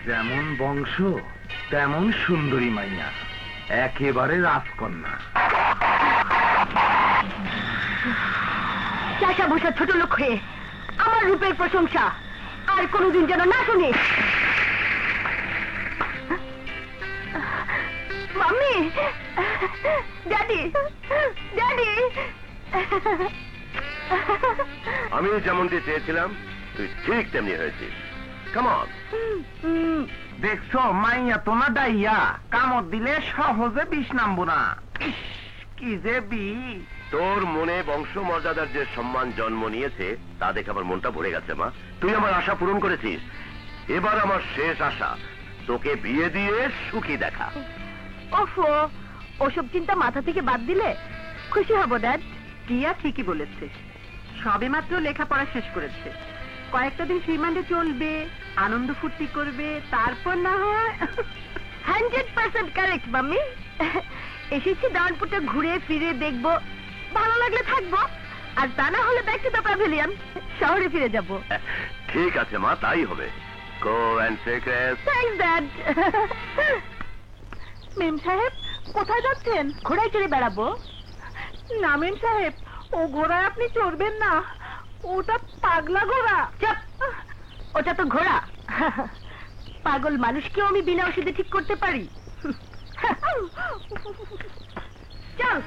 যেমন বংশ তেমন সুন্দরী মাইয়া, একেবারে রাজকন্যা। চাষা ভূষা ছোট লোক হয়ে আমার রূপের প্রশংসা আর কোনোদিন যেন না শুনিস। Mummy, daddy, daddy. আমি যেমনটি চেয়েছিলাম তুই ঠিক তেমনি হয়েছিস। Come on. দেখছো মাইয়া তো না ডাইয়া, কামড় দিলে সহজে বিষ নামবো না। কি যে বি! তোর মনে বংশমর্যাদার যে সম্মান জন্ম নিয়েছে তা দেখে আমার মনটা ভরে গেছে মা। তুই আমার আশা পূরণ করেছিস। এবার আমার শেষ আশা তোকে বিয়ে দিয়ে সুখী দেখা। ওফো, ওসব চিন্তা মাথা থেকে বাদ দিলে খুশি হব ড্যাড। টিয়া ঠিকই বলেছে, সবে মাত্র লেখাপড়া শেষ করেছে, কয়েকটা দিন শ্রীমান্ডে চলবে, আনন্দ ফুর্তি করবে, তারপর না হয়। 100% কারেক্ট মাম্মি। এসেছি দানপুরটা ঘুরে ফিরে দেখবো, ভালো লাগলে থাকবো, আর তা না হলে ব্যাক টু দ্য প্যাভিলিয়ন, শহরে ফিরে যাব। ঠিক আছে মা, তাই হবে। Go and take rest. Thanks dad. মেম সাহেব কোথায় যাচ্ছেন? ঘোড়ায় চড়ে বেড়াবো। না মেম সাহেব, ও ঘোড়ায় আপনি চড়বেন না, ওটা পাগলা ঘোড়া। চুপ, ওটা তো ঘোড়া। পাগল মানুষকেও আমি বিনা ওষুধে ঠিক করতে পারি। চল।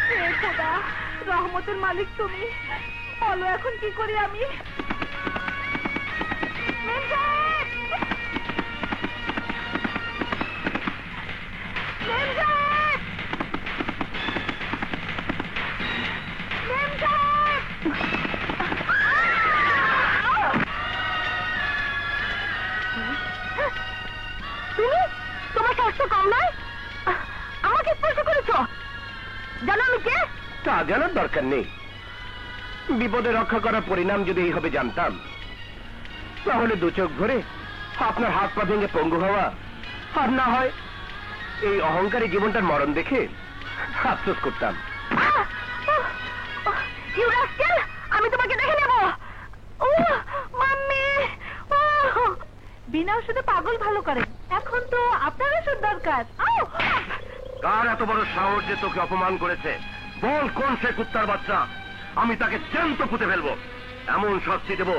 হে খোদা, রহমতের মালিক তুমি, বলো এখন কি করি আমি? মেম সাহেব! মেম সাহেব! মেম সাহেব! তুমি, তোমার স্বাস্থ্য কম নয়, আমাকে স্পর্শ করেছো। জানো আমি কে? তা জানার দরকার নেই। বিপদে রক্ষা করার পরিণাম যদি এইভাবে জানতাম, তাহলে দু চোখ ভরে আপনার হাত পা ভেঙে পঙ্গু হওয়া, আর না হয় এই অহংকারী জীবনটার মরণ দেখে আফসোস করতাম। ইউ রাস্কেল, আমি তোমাকে দেখে নেব। মাম্মি, বিনা ওষুধে পাগল ভালো করে, এখন তো আপনার ওষুধ দরকার। কার এত বড় সাহস যে তোকে অপমান করেছে? বল কোন সে কুত্তার বাচ্চা, আমি তাকে জ্যান্ত পুঁতে ফেলবো। এমন শাস্তি দেব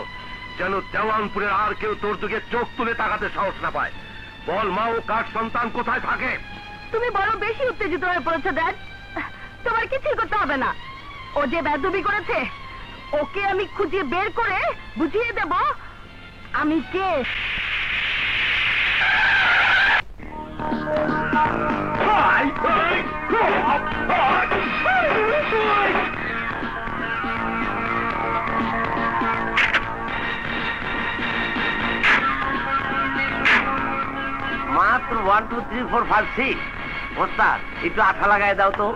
যেন দেওয়ানপুরের আর কেউ তোর দিকে চোখ তুলে তাকাতে সাহস না পায়। বল মা, ও কার সন্তান কোথায় থাকে? তুমি বড় বেশি উত্তেজিত হয়ে পড়েছো ড্যাড। তোমার কিছুই করতে হবে না। ও যে বেয়াদবি করেছে, ওকে আমি খুঁজে বের করে বুঝিয়ে দেব আমি কে। মাত্র 1 2 3 4 5 6। ওস্তাদ, একটু আঠা লাগায় দাও তো।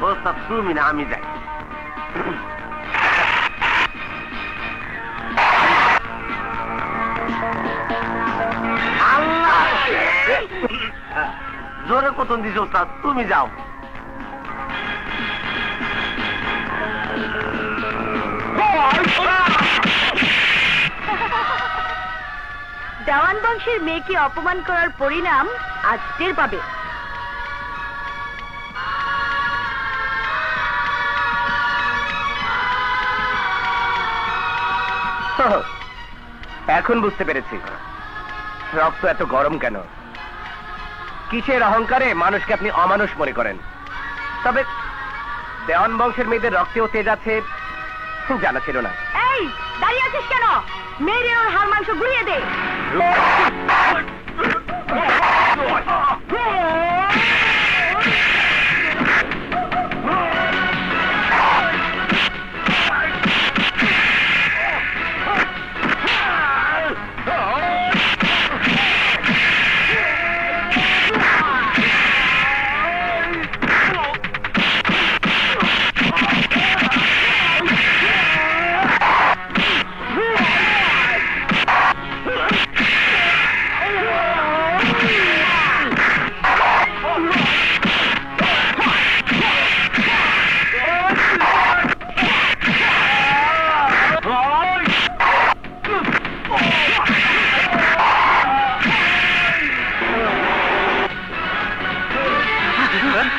ওস্তাদ তুমি না, আমি যাই। আল্লাহ, জোরে কতন দিছ ওস্তাদ, তুমি যাও। দেওয়ান বংশের মেয়েকে অপমান করার পরিণাম আজ টের পাবে। এখন বুঝতে পেরেছি রক্ত এত গরম কেন। কিসের অহংকারে মানুষকে আপনি অমানুষ মনে করেন। তবে দেওয়ান বংশের মেয়েদের রক্তেও তেজ আছে জানা ছিল না। এই, দাঁড়িয়ে আছিস কেন? মেরে ওর হাড় মাংস গুলিয়ে দে।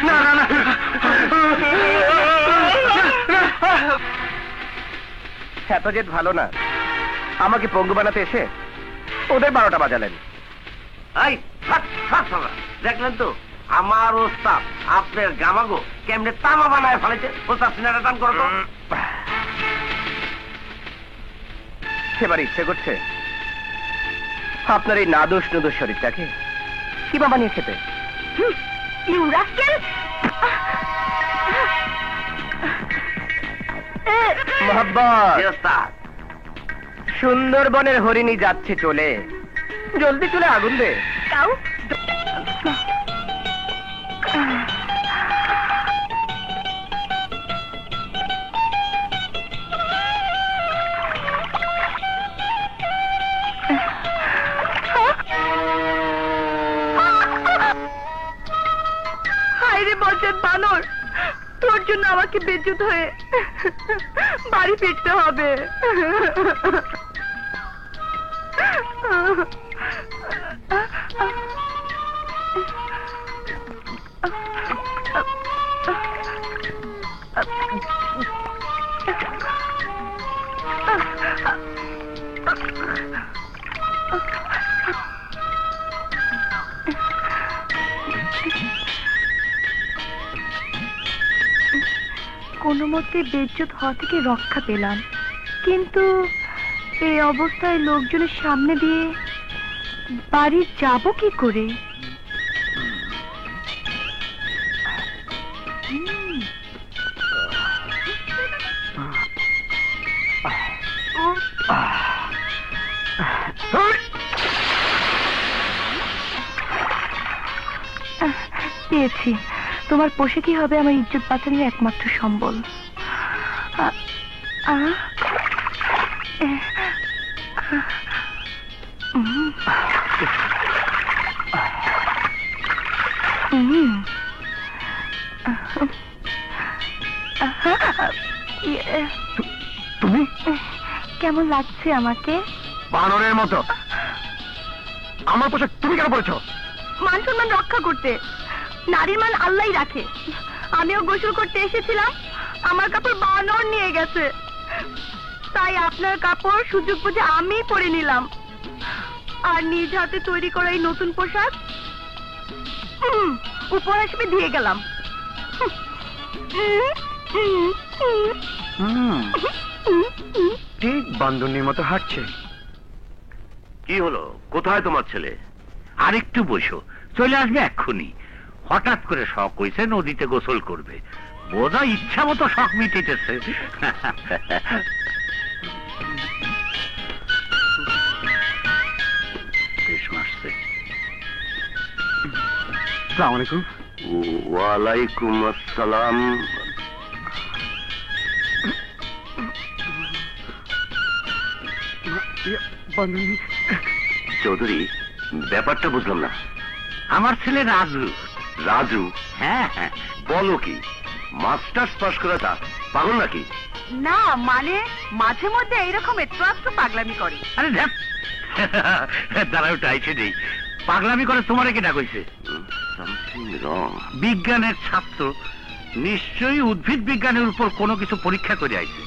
না না না এত জেদ ভালো না, আমাকে পঙ্গু বানাতে এসে ওদের 12টা বাজালেন। এই দেখলেন তো আমার ওস্তাদ আপনার গামাগো কেমনে তামা বানায় ফেলেছে। ওস্তাদ সিনাটা টান করো তো। সেবার ইচ্ছে করছে আপনার এই নাদোষ নুদোষ শরীরটাকে কিবা বানিয়ে খেতে। You rascal! মোহাব্বত, জি ওস্তাদ। সুন্দরবনের হরিণী যাচ্ছে চলে, জলদি চলে আগুন দে। তাও হায়রে বজ্জাত বানর, তোর জন্য আমাকে বেজ্জত হয়ে বাড়ি ফিরতে হবে। কোনো মতে বেজ্জত হওয়া থেকে রক্ষা পেলাম, কিন্তু এই অবস্থায় লোকজনের সামনে দিয়ে বাড়ি যাব কি করে? পেয়েছি, তোমার পোশাকই হবে আমার ইজ্জত বাঁচানোর একমাত্র সম্বল। তুমি কেমন লাগছে আমাকে? বানরের মতো। আমার পোশাক তুমি কেন পরেছো? মান সম্মান রক্ষা করতে। নারীর মান আল্লাহই রাখে। আমিও গোসল করতে এসেছিলাম, আমার কাপড় বানর নিয়ে গেছে, তাই আপনার কাপড় সুযোগ বুঝে আমি পরে নিলাম, আর নিজ হাতে তৈরি করা এই নতুন পোশাক উপহার হিসেবে দিয়ে গেলাম। ঠিক বান্দরনির মতো হাঁটছে। কি হলো, কোথায় তোমার ছেলে? আরেকটু বসো, চলে আসবে এক্ষুনি। হঠাৎ করে শখ হয়েছে নদীতে গোসল করবে, বোধহয় ইচ্ছা মতো শখ মিটেছে। বেশ মারছে। আসসালামু আলাইকুম। ওয়ালাইকুম আসসালাম। বান্দরনি চৌধুরী, ব্যাপারটা বুঝলাম না। আমার ছেলে রাজু। রাজু? হ্যাঁ হ্যাঁ। বলো কি, মাস্টার্স পাস করাটা পাগল নাকি? না, মানে মাঝে মধ্যে এইরকম একটু পাগলামি করে। আরে ধ্যাৎ, দাঁড়াও টাইছে নেই, পাগলামি করে তোমার কে ডাকইছে? Something wrong. বিজ্ঞানের ছাত্র, নিশ্চয়ই উদ্ভিদ বিজ্ঞানের উপর কোনো কিছু পরীক্ষা করে আইছে।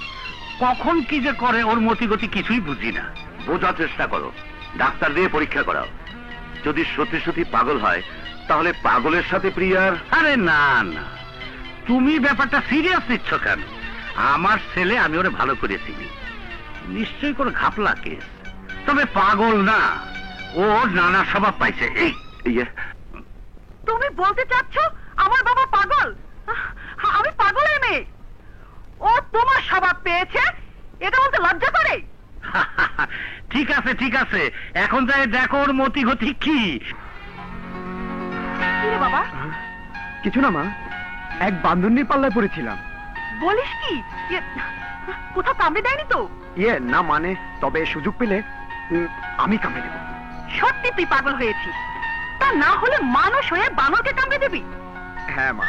কখন কি যে করে ওর মতিগতি কিছুই বুঝি না। বোঝার চেষ্টা করো, ডাক্তার দিয়ে পরীক্ষা করাও। যদি সত্যি সত্যি পাগল হয় তাহলে পাগলের সাথে প্রিয়ার। আরে না না, তুমি ব্যাপারটা সিরিয়াস নিচ্ছ কেন? আমার ছেলে, আমি ওরে ভালো করে চিনি, নিশ্চয়ই কোনো ঘাপলা কেস, তবে পাগল না। ও নানা স্বভাব পাইছে। এই ইয়ে, তুমি বলতে চাচ্ছ আমার বাবা পাগল? আমি পাগলের মেয়ে, ও তোমার স্বভাব পেয়েছে, এটা বলতে লজ্জা করে? ঠিক আছে ঠিক আছে, এখন যাই দেখো ওর মতি গতি কি। কি রে বাবা? কিছু না মা, এক বান্দরনির পাল্লায় পড়েছিলাম। বলিস কি? কোথাও কামড়ে দেয়নি তো? ইয়ে না, মানে তবে সুযোগ পেলে আমি কামড়ে দেব। সত্যি তুই পাগল হয়েছিস? তা না হলে মানুষ হয়ে বানরকে কামড়ে দিবি? হ্যাঁ মা,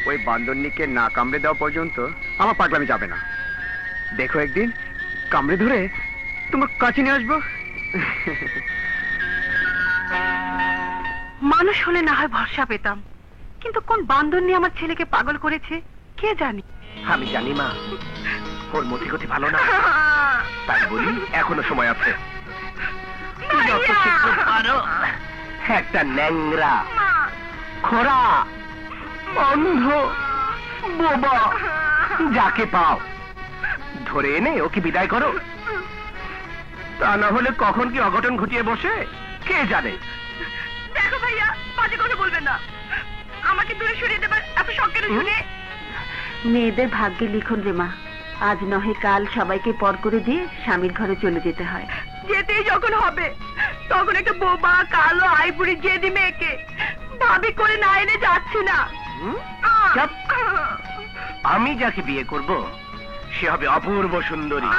ওই বান্দরনিকে না কামড়ে দেওয়া পর্যন্ত আমার পাগলামি যাবে না। দেখো একদিন কামড়ে ধরে তোমার কাছে নিয়ে আসবো। মানুষ হলে না হয় ভরসা পেতাম, কিন্তু কোন বান্দর নিয়ে আমার ছেলেকে পাগল করেছে কে জানে। আমি জানি মা, ওর মতিগতি ভালো না, তাই বলি এখনো সময় আছে। যত শীঘ্র পারো একটা ন্যাংরা, খোড়া, অন্ধ, বোবা যাকে পাও ধরে এনে ওকে বিদায় করো। তা না হলে কখন কি অঘটন ঘটিয়ে বসে কে জানে। দেখো ভাইয়া, বাজে কথা বলবেন না। আমাকে দূরে সরিয়ে দেবার এত শখের শুনে। মেয়েদের ভাগ্যে লিখন রে মা, আজ নহে কাল সবাইকে পর করে দিয়ে স্বামীর ঘরে চলে যেতে হয়। যেতেই যখন হবে তখন একটা বোবা কালো আইবুড়ি জেদি মেয়েকে ভাবি করে না এনে যাচ্ছে না। চাপ। আমি যাকে বিয়ে করব সে হবে অপূর্ব সুন্দরী,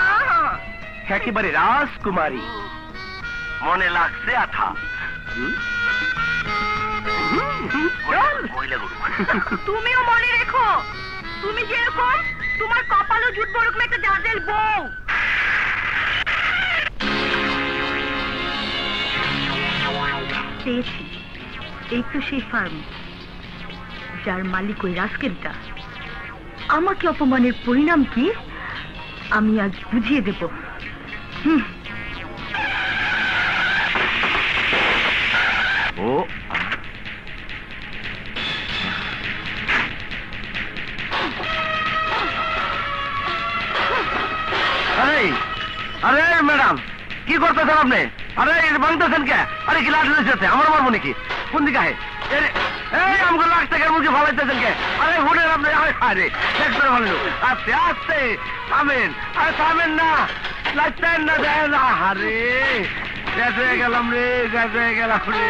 একেবারে রাজকুমারী। মনে লাগছে আঠা? তুমিও মনে রেখো, তুমি যেরকম তোমার কপালও জুটবো ওরকম একটা জাজেল বউ। পেয়েছি, এই তো সেই ফার্ম যার মালিক ওই রাস্কেলটা। আমাকে অপমানের পরিণাম কি আমি আজ বুঝিয়ে দেব। ও আরে আরে ম্যাডাম, কি করতেছেন আপনি? আরে ভাঙতেছেন কে? আরে কি লাঠি রয়েছে? আমার মারবো নাকি? কোন দিকে আহে? এই আমাকে লাখ টাকার মুখে ফালাইতেছেন কে? আরে হুডের আপনি আরে একবারে ভালো আস্তে আস্তে থামেন। আরে থামেন না, লাগতেন না, দেয় না। আরে গ্যাস হয়ে গেলাম রে, গ্যাস হয়ে গেলাম রে।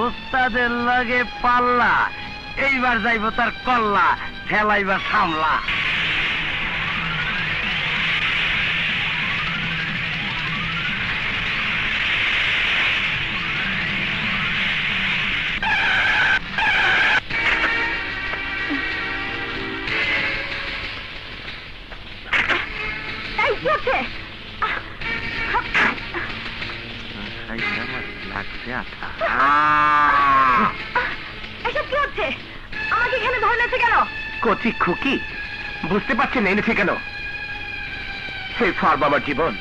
ওস্তাদের লাগে পাল্লা, এইবার যাইব তার কল্লা, ঠেলাইবার সামলা। এই কি হচ্ছে? লাগছে আঠা। এসব কি হচ্ছে? আমাকে এখানে ধরে নিয়েছে কেন? কচি খুকি, বুঝতে পারছেন এনেছে কেন? সেই ফার্ম আমার জীবন।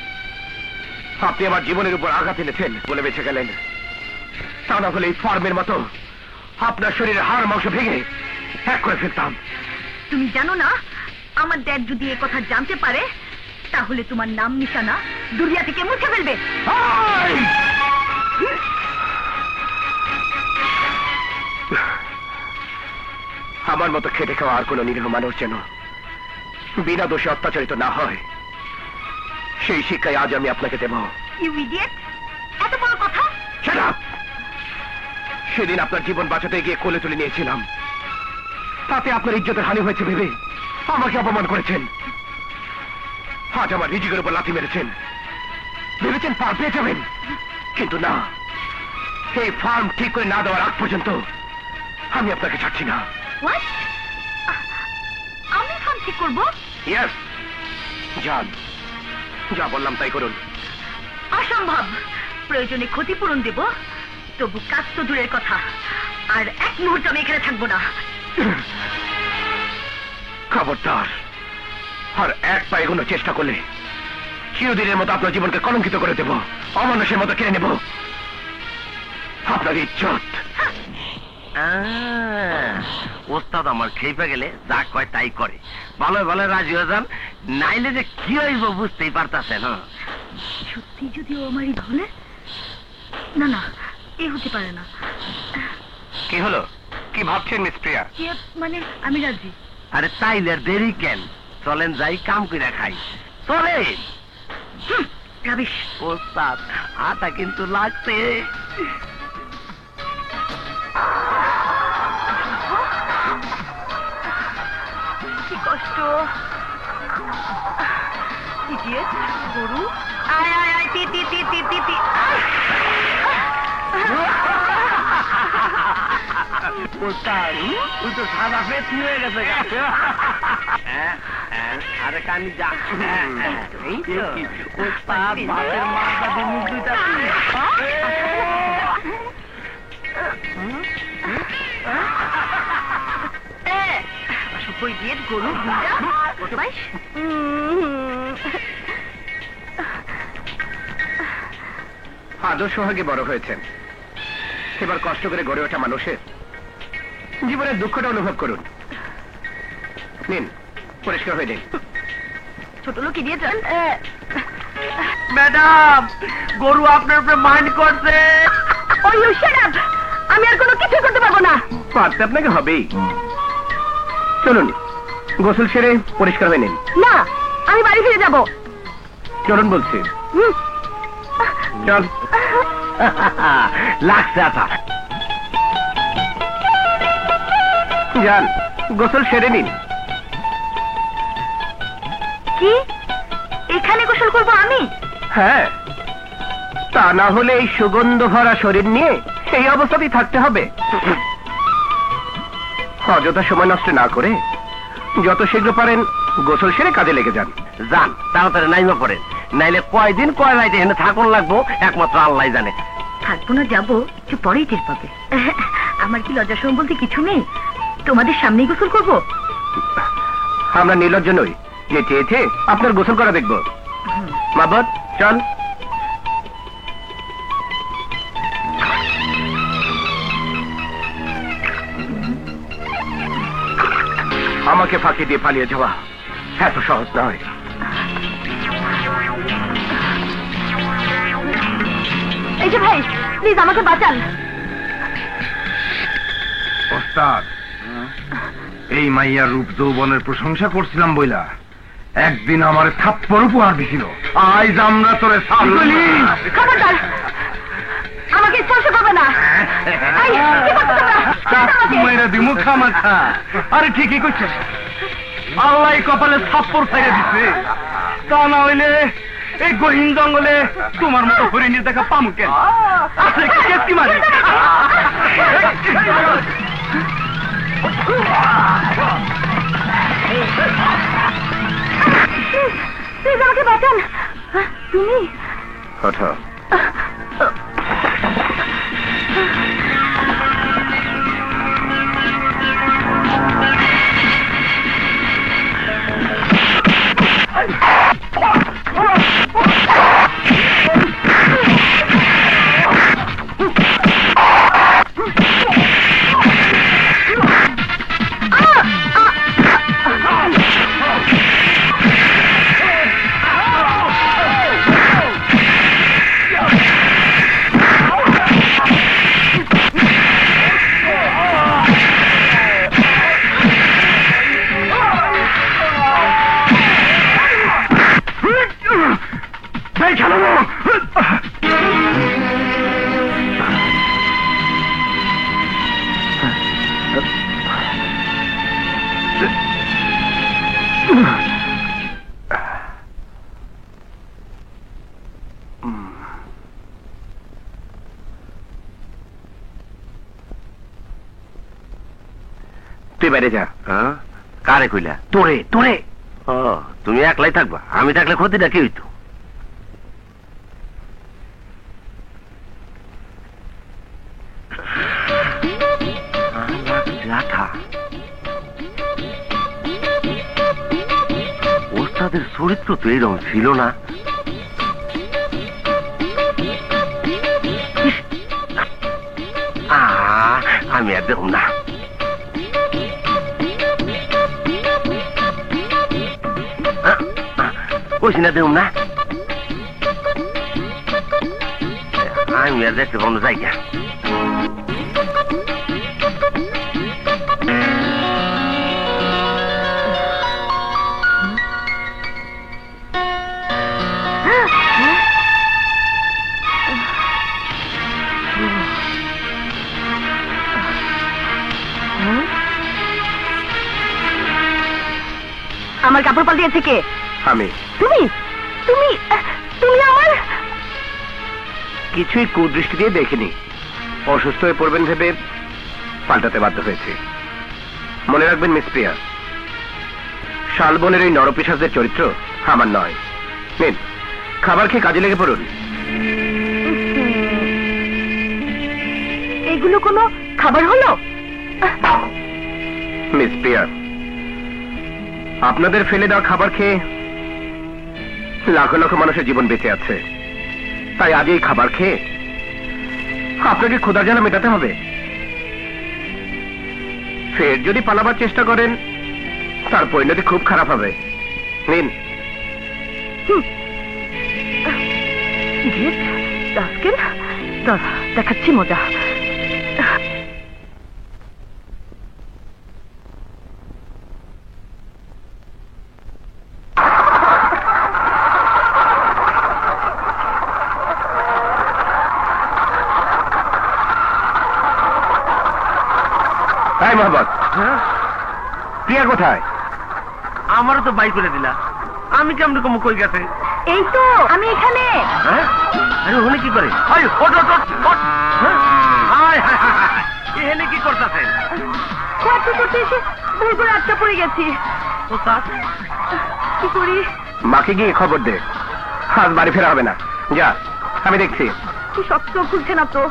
আপনি আমার জীবনের উপর আঘাত এনেছেন বলে বেঁচে গেলেন। তা না হলে এই ফার্মের মতো আপনার শরীরে হাড় মাংস ভেঙে এক করে ফেলতাম। তুমি জানো না, আমার ড্যাড যদি এ কথা জানতে পারে তাহলে তোমার নাম নিশানা দুনিয়া থেকে মুছে ফেলবে। আমার মতো খেটে খাওয়া আর কোন নিরীহ মানুষ যেন বিনা দোষে অত্যাচারিত না হয়, সেই শিক্ষায় আজ আমি আপনাকে দেব। You idiot! এত বড় কথা! Shut up! সেদিন আপনার জীবন বাঁচাতে গিয়ে কোলে তুলে নিয়েছিলাম, তাতে আপনার ইজ্জতের হানি হয়েছে ভেবে আমাকে অপমান করেছেন। আজ আমার রিজিকের উপর লাথি মেরেছেন, ভেবেছেন পার পেয়ে যাবেন, কিন্তু না। এই ফার্ম ঠিক করে না দেওয়ার আগ পর্যন্ত আমি আপনাকে ছাড়ছি না। What? আমি ফার্ম ঠিক করবো? ইয়েস, যান, যা বললাম তাই করুন। অসম্ভব। প্রয়োজনে ক্ষতিপূরণ দেব, তবু কাজ তো দূরের কথা, আর এক মুহূর্ত আমি এখানে থাকবো না। খবরদার আর এক পা এগোনোর চেষ্টা করলে চিরদিনের মতো আপনার জীবনকে কলঙ্কিত করে দেব, অমানুষের মতো কেড়ে নেব আপনার ইজ্জত। ওস্তাদ আমার খেপে গেলে যা কয় তাই করে, ভালো ভালো রাজি হয়ে যান, নাইলে যে কি হইব বুঝতেই পারতাছেন। সত্যি যদি ও আমারই ধরে? না না, এ হতে পারে না। কি হলো, কি ভাবছেন মিস প্রিয়া? মানে আমি রাজি। আরে তাইলে আর দেরি কেন, চলেন যাই কাম করে খাই, চলেন। রাবিশ। ওস্তাদ আটা কিন্তু লাগছে। তো ইডিয়েট গরু আয় আয় আয় তি তি তি তি তি তি তুই তো সাদা পেট হয়ে গেছে আরে কানি যা বাপের মাথা মুখ দুইটা ইডিয়েট গরু আদর্শ সোহাগে বড় হয়েছেন, এবার কষ্ট করে গড়ে ওঠা মানুষের জীবনের দুঃখটা অনুভব করুন। নিন, পরিষ্কার হয়ে নিন। ছোট লোক ইডিয়েট। ম্যাডাম, গরু আপনার উপরে মাইন্ড করছে। ওই আমি আর কোনো কিছু করতে পারবো না। পারতে আপনাকে হবেই। চলুন, গোসল সেরে পরিষ্কার হয়ে নিন। না, আমি বাড়ি ফিরে যাব। চলুন বলছি। চল। লাগছে আটা। যান, গোসল সেরে নিন। কি এখানে গোসল করব আমি? হ্যাঁ, তা না হলে এই সুগন্ধ ভরা শরীর নিয়ে এই অবস্থাতেই থাকতে হবে। অযথা সময় নষ্ট না করে যত শীঘ্র পারেন গোসল সেরে কাজে লেগে যান। যান, তাড়াতাড়ি নাইমা পড়েন, নাইলে কয়দিন কয় রাইতে এখানে থাকুন লাগবো একমাত্র আল্লাহ জানে। থাকবো না যাবো একটু পরেই টের পাবে। আমার কি লজ্জা শরম বলতে কিছু নেই? তোমাদের সামনেই গোসল করবো। আমরা নির্লজ্জ নই যে চেয়েছে আপনার গোসল করা দেখব। মাবত, চল। আমাকে ফাঁকি দিয়ে পালিয়ে যাওয়া এত সহজ নয়। এই যে ভাই, প্লিজ আমাকে বাঁচান। ওস্তাদ, এই মাইয়ার রূপ যৌবনের প্রশংসা করছিলাম বইলা একদিন আমার থাপ্পড় উপহার দিছিল। আজ আমরা তোরে খবরদার, আমাকে স্পর্শ করবে না। এই, কি করছো তোমরা? মেয়েরা দিমু খামাখা। আরে ঠিকই কইছে, আল্লাহ কপালে থাপ্পড় ফাইরে দিছে। তা না হইলে এই গহীন জঙ্গলে তোমার মতো হরিণীর দেখা পামু কেন? আছে কি মারি? প্লিজ আমাকে বাঁচান। তুমি ওঠো। তুই বাইরে যা। হ্যাঁ, কারে কইলা? তোরে তোরে। ও, তুমি একলাই থাকবা, আমি থাকলে ক্ষতিটা কি হইতো? ওস্তাদের চরিত্র তো এইরকম ছিল না। আমি আর দেখুন না। কইছি না দেখুন না, আমি আর দেখতে কোনো জায়গা। আমার কাপড় পাল্টিয়েছে কে? আমি। তুমি তুমি তুমি আমার কিছুই কুদৃষ্টি দিয়ে দেখিনি, অসুস্থ হয়ে পড়বেন ভেবে পাল্টাতে বাধ্য হয়েছে। মনে রাখবেন মিস প্রিয়া, শালবনের এই নরপিশাচদের চরিত্র আমার নয়। নিন, খাবার খেয়ে কাজে লেগে পড়ুন। এগুলো কোনো খাবার হলো? মিস প্রিয়া, আপনাদের ফেলে দেওয়া খাবার খেয়ে লাখো লাখো মানুষের জীবন বেঁচে আছে, তাই আজ এই খাবার খেয়ে আপনাকে ক্ষুধার জ্বালা মেটাতে হবে। ফের যদি পালাবার চেষ্টা করেন তার পরিণতি খুব খারাপ হবে। নিন। দেখাচ্ছি মজা। তাই মোহাম্মদ, প্রিয়া কোথায়? আমারও তো বাই করে দিলা, আমি কেমন কম কই গেছে? এই তো আমি এখানে। হ্যাঁ, আরে ওখানে কি করে? আয়, ওঠ, ওঠ, ওঠ, ওঠ। হ্যাঁ? আয়, হায়, হায়, হায়, এখানে কি করতেছেন? করতে করতে এসে ভুল করে আটকা পড়ে গেছি। ও স্যার, কি করি? মাকে গিয়ে খবর দে, আজ বাড়ি ফেরা হবে না। যা, আমি দেখছি। কি শক্ত খুলছে না তো।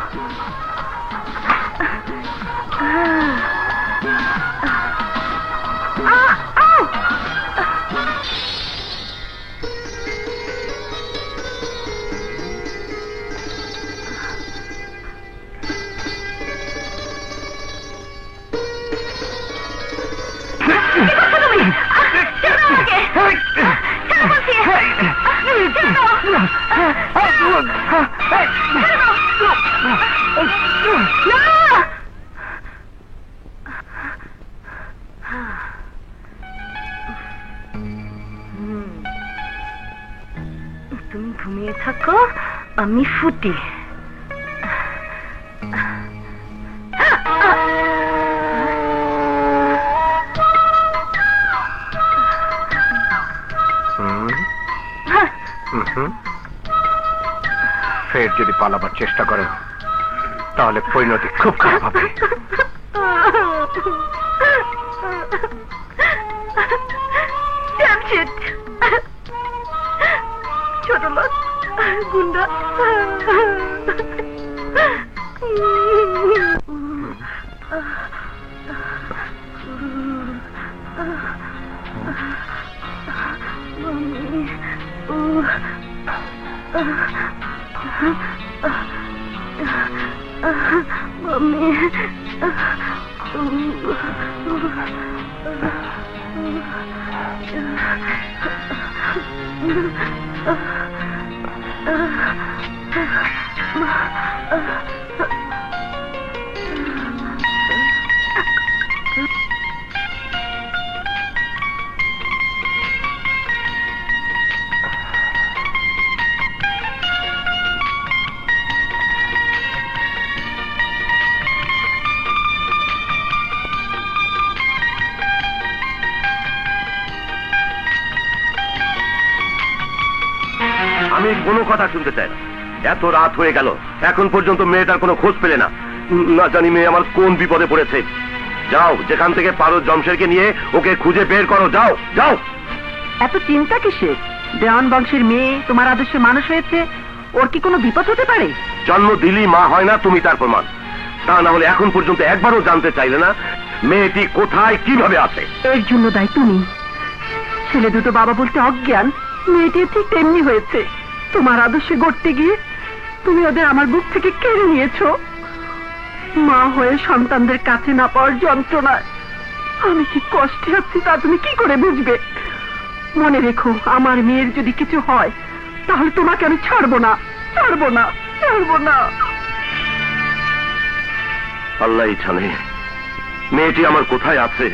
তুমি ঘুমিয়ে থাকো, আমি ফুটি। ফের যদি পালাবার চেষ্টা করেন তাহলে পরিণতি খুব খারাপ হবে। ছোট লোক, গুন্ডা। আমি কোনো কথা শুনতে চাই না। এত রাত হয়ে গেল, এখন পর্যন্ত মেয়েটার কোনো খোঁজ পেলে না। না জানি মেয়ে আমার কোন বিপদে পড়েছে। যাও, যেখান থেকে পারো জমশেরকে নিয়ে ওকে খুঁজে বের করো। যাও, যাও। এত চিন্তা কিসের? দেওয়ান বংশের মেয়ে তোমার আদর্শে মানুষ হয়েছে, ওর কি কোনো বিপদ হতে পারে? জন্ম দিলেই মা হয় না তুমি তার প্রমাণ। তা না হলে এখন পর্যন্ত একবারও জানতে চাইলে না মেয়েটি কোথায় কিভাবে আছে। এর জন্য দায়ী তুমি। ছেলে দুটো বাবা বলতে অজ্ঞান, মেয়েটি ঠিক তেমনি হয়েছে। তোমার আদর্শে গড়তে গিয়ে তুমি ওদের আমার বুক থেকে কেড়ে নিয়েছো। মা হয়ে সন্তানদের কাছে না পাওয়ার যন্ত্রণায় আমি কি কষ্টে আছি তা তুমি কি করে বুঝবে? মনে রেখো, আমার মেয়ের যদি কিছু হয় তাহলে তোমাকে আমি ছাড়বো না, ছাড়বো না, ছাড়বো না। আল্লাহই জানে মেয়েটি আমার কোথায় আছে।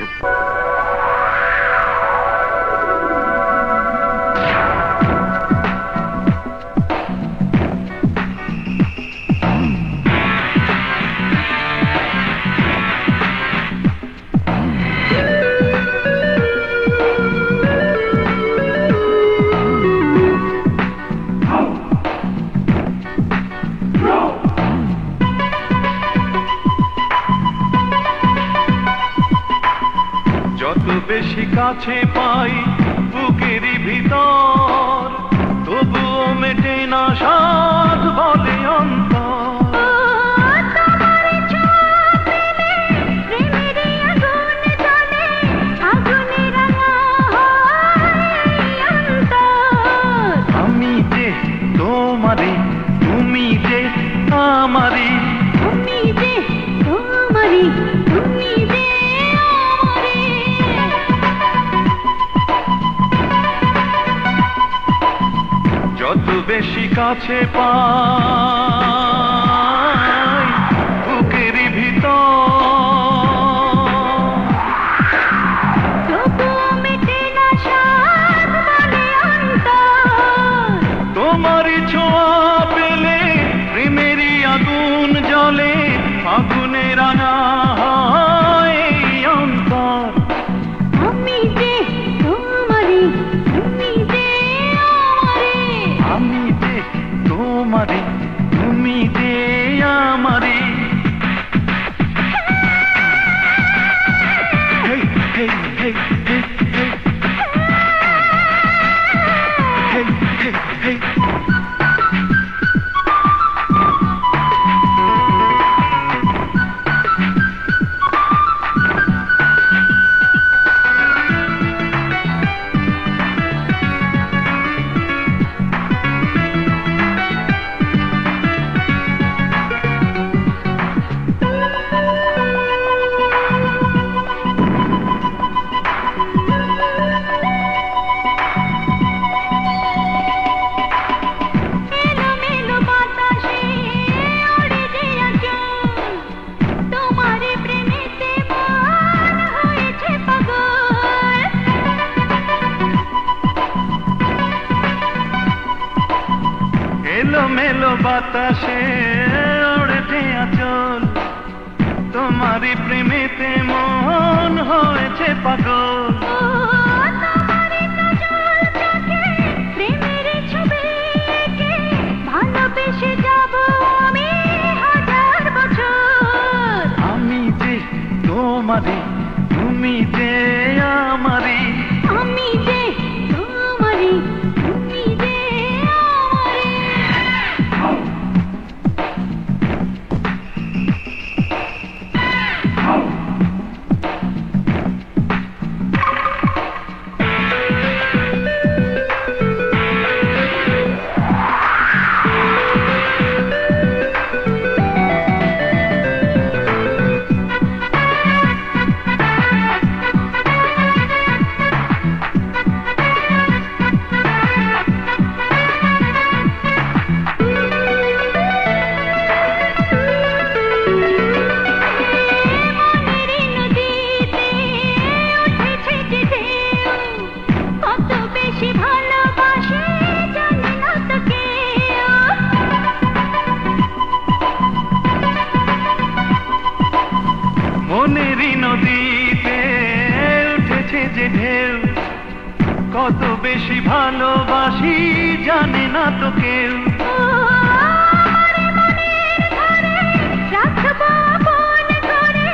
বেশি কাছে পাই বুকেরই ভিতর, তবুও মেটে না সাধ বলে অন্তর। আমি যে তোমারে, তুমি যে আমারে, তুমি যে তোমারি, তুমি যে আমারে। যত বেশি কাছে পাই বুকেরই ভিতর, তবুও মেটে না সাধ বলে অন্তর। তোমারই ছোঁয়া পেলে প্রেমেরই আগুন জ্বলে, আগুনে রাঙা হয় এই অন্তর। আমি যে তোমারি, তুমি যে আমারে। আমি যে তোমারে, তুমি যে আমারে। Hey, hey, hey, hey, hey. Hey, hey, hey. এলোমেলো বাতাসে ওড়ে যে আঁচল, তোমারে প্রেমেতে মন হয়েছে পাগল। এলোমেলো বাতাসে ওড়েছে আঁচল, তোমারই প্রেমেতে মন হয়েছে পাগল। তোমারে কাজল চোখে প্রেমের ছবি এঁকে ভালোবেসে যাব আমি হাজার বছর। আমি যে তোমারে, তুমি যে আমারে। আমি যে তোমারি, তুমি যে আমারে। মনেরই নদীতে উঠেছে যে ঢেউ, কত বেশি ভালোবাসে জানে না তো কেউ। মনেরই নদীতে উঠেছে যে ঢেউ, কত বেশি ভালোবাসি জানে না তো কেউ। আমারে মনের ঘরে রাখবো আপন করে,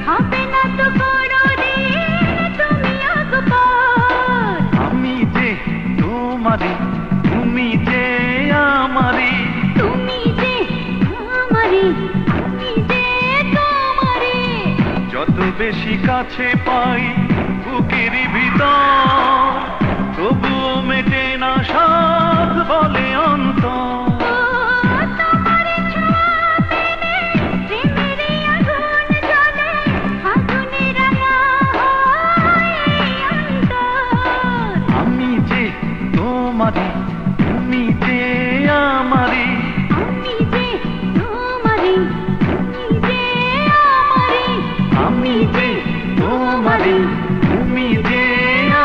হবে না তো কোনোদিন তুমি অগপর। আমি যে তোমারে, তুমি যে আমারে। তুমি যে আমারে, আমি যে তোমারে। যত বেশি কাছে পাই বুকেরই ভিতর, তবুও মেটে না সাধ বলে অন্তর। তোমারে ছোঁয়া পেলে প্রেমেরই আগুন জ্বলে, আগুনে রাঙা হয় এই অন্তর। আমি যে তোমারে, তুমি যে আমারে। আমি যে তোমারি, তুমি যে আমারে। আমি যে তোমারে, তুমি যে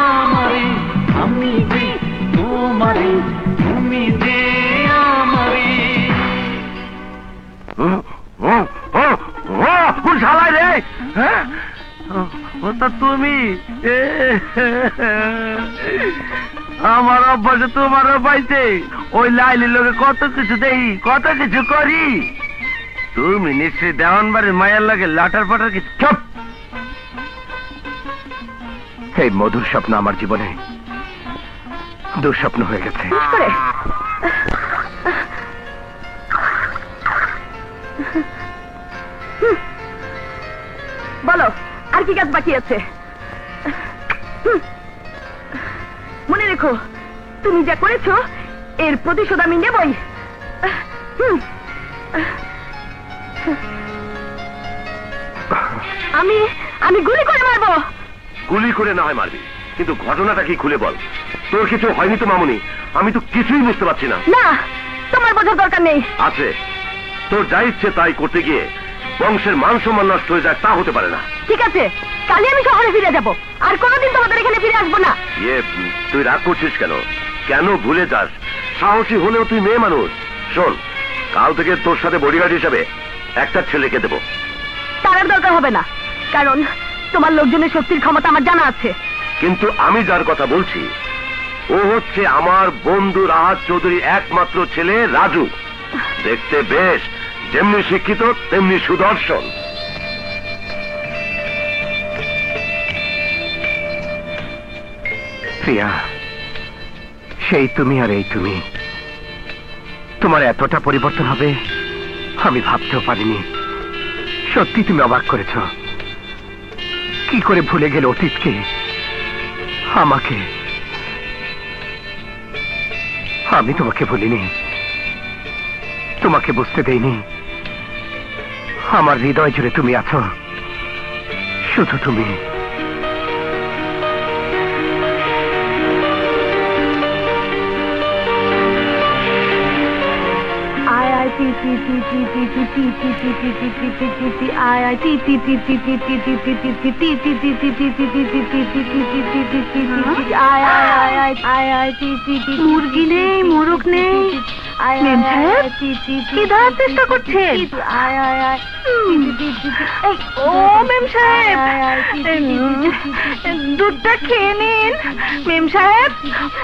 আমারে। আমি যে তোমারে, তুমি যে আমারে। কোন শালাই রে? হ্যাঁ, ও তা তুমি। আমার অভ্যাসে তোমারও পাইছে। ওই লাইলির লোকে কত কিছু দেই, কত কিছু করি। তুমি নিশ্চয়ই দেওয়ান বাড়ির মায়ের লাগে লাটার পাটার কিছু। চুপ! এই মধুর স্বপ্ন আমার জীবনে দুঃস্বপ্ন হয়ে গেছে। হুশ করে। বলো আর কি কাজ বাকি আছে? মনে রেখো, তুমি যা করেছো এর প্রতিশোধ আমি নেবই। আমি আমি গুলি করে মারবো। গুলি করে না হয় মারবি, কিন্তু ঘটনাটা কি খুলে বল। তোর কিছু হয়নি তো মামুনি? আমি তো কিছুই বুঝতে পারছি না। না, তোমার বোঝার দরকার নেই। আছে, তোর যা ইচ্ছে তাই করতে গিয়ে বংশের মান সম্মান নষ্ট হয়ে যায়, তা হতে পারে না। ঠিক আছে, কালই আমি শহরে ফিরে যাব, আর কোনোদিন তোমাদের এখানে ফিরে আসবো না। তুই রাগ করছিস কেন? কেন ভুলে যাস? সাহসী হলেও তুই মেয়ে মানুষ। শোন, কাল থেকে তোর সাথে বডিগার্ড হিসাবে একটা ছেলেকে দেবো। তার আর দরকার হবে না, কারণ তোমার লোকজনের শক্তির ক্ষমতা আমার জানা আছে। কিন্তু আমি যার কথা বলছি ও হচ্ছে আমার বন্ধু রাহাত চৌধুরী একমাত্র ছেলে রাজু। দেখতে বেশ যেমনি শিক্ষিত তেমনি সুদর্শন। প্রিয়া, সেই তুমি আর এই তুমি, তোমার এতটা পরিবর্তন হবে আমি ভাবতেও পারিনি। সত্যি তুমি অবাক করেছ। কি করে ভুলে গেলে অতীতকে, আমাকে? আমি তোমাকে ভুলিনি, তোমাকে বুঝতে দেইনি। আমার হৃদয় জুড়ে তুমি আছো, শুধু তুমি। মুরগি নেই, মোরগ নেই। মেম সাহেব, কি ধরার চেষ্টা করছেন? ও মেম সাহেব, দুধটা খেয়ে নিন। মেম সাহেব,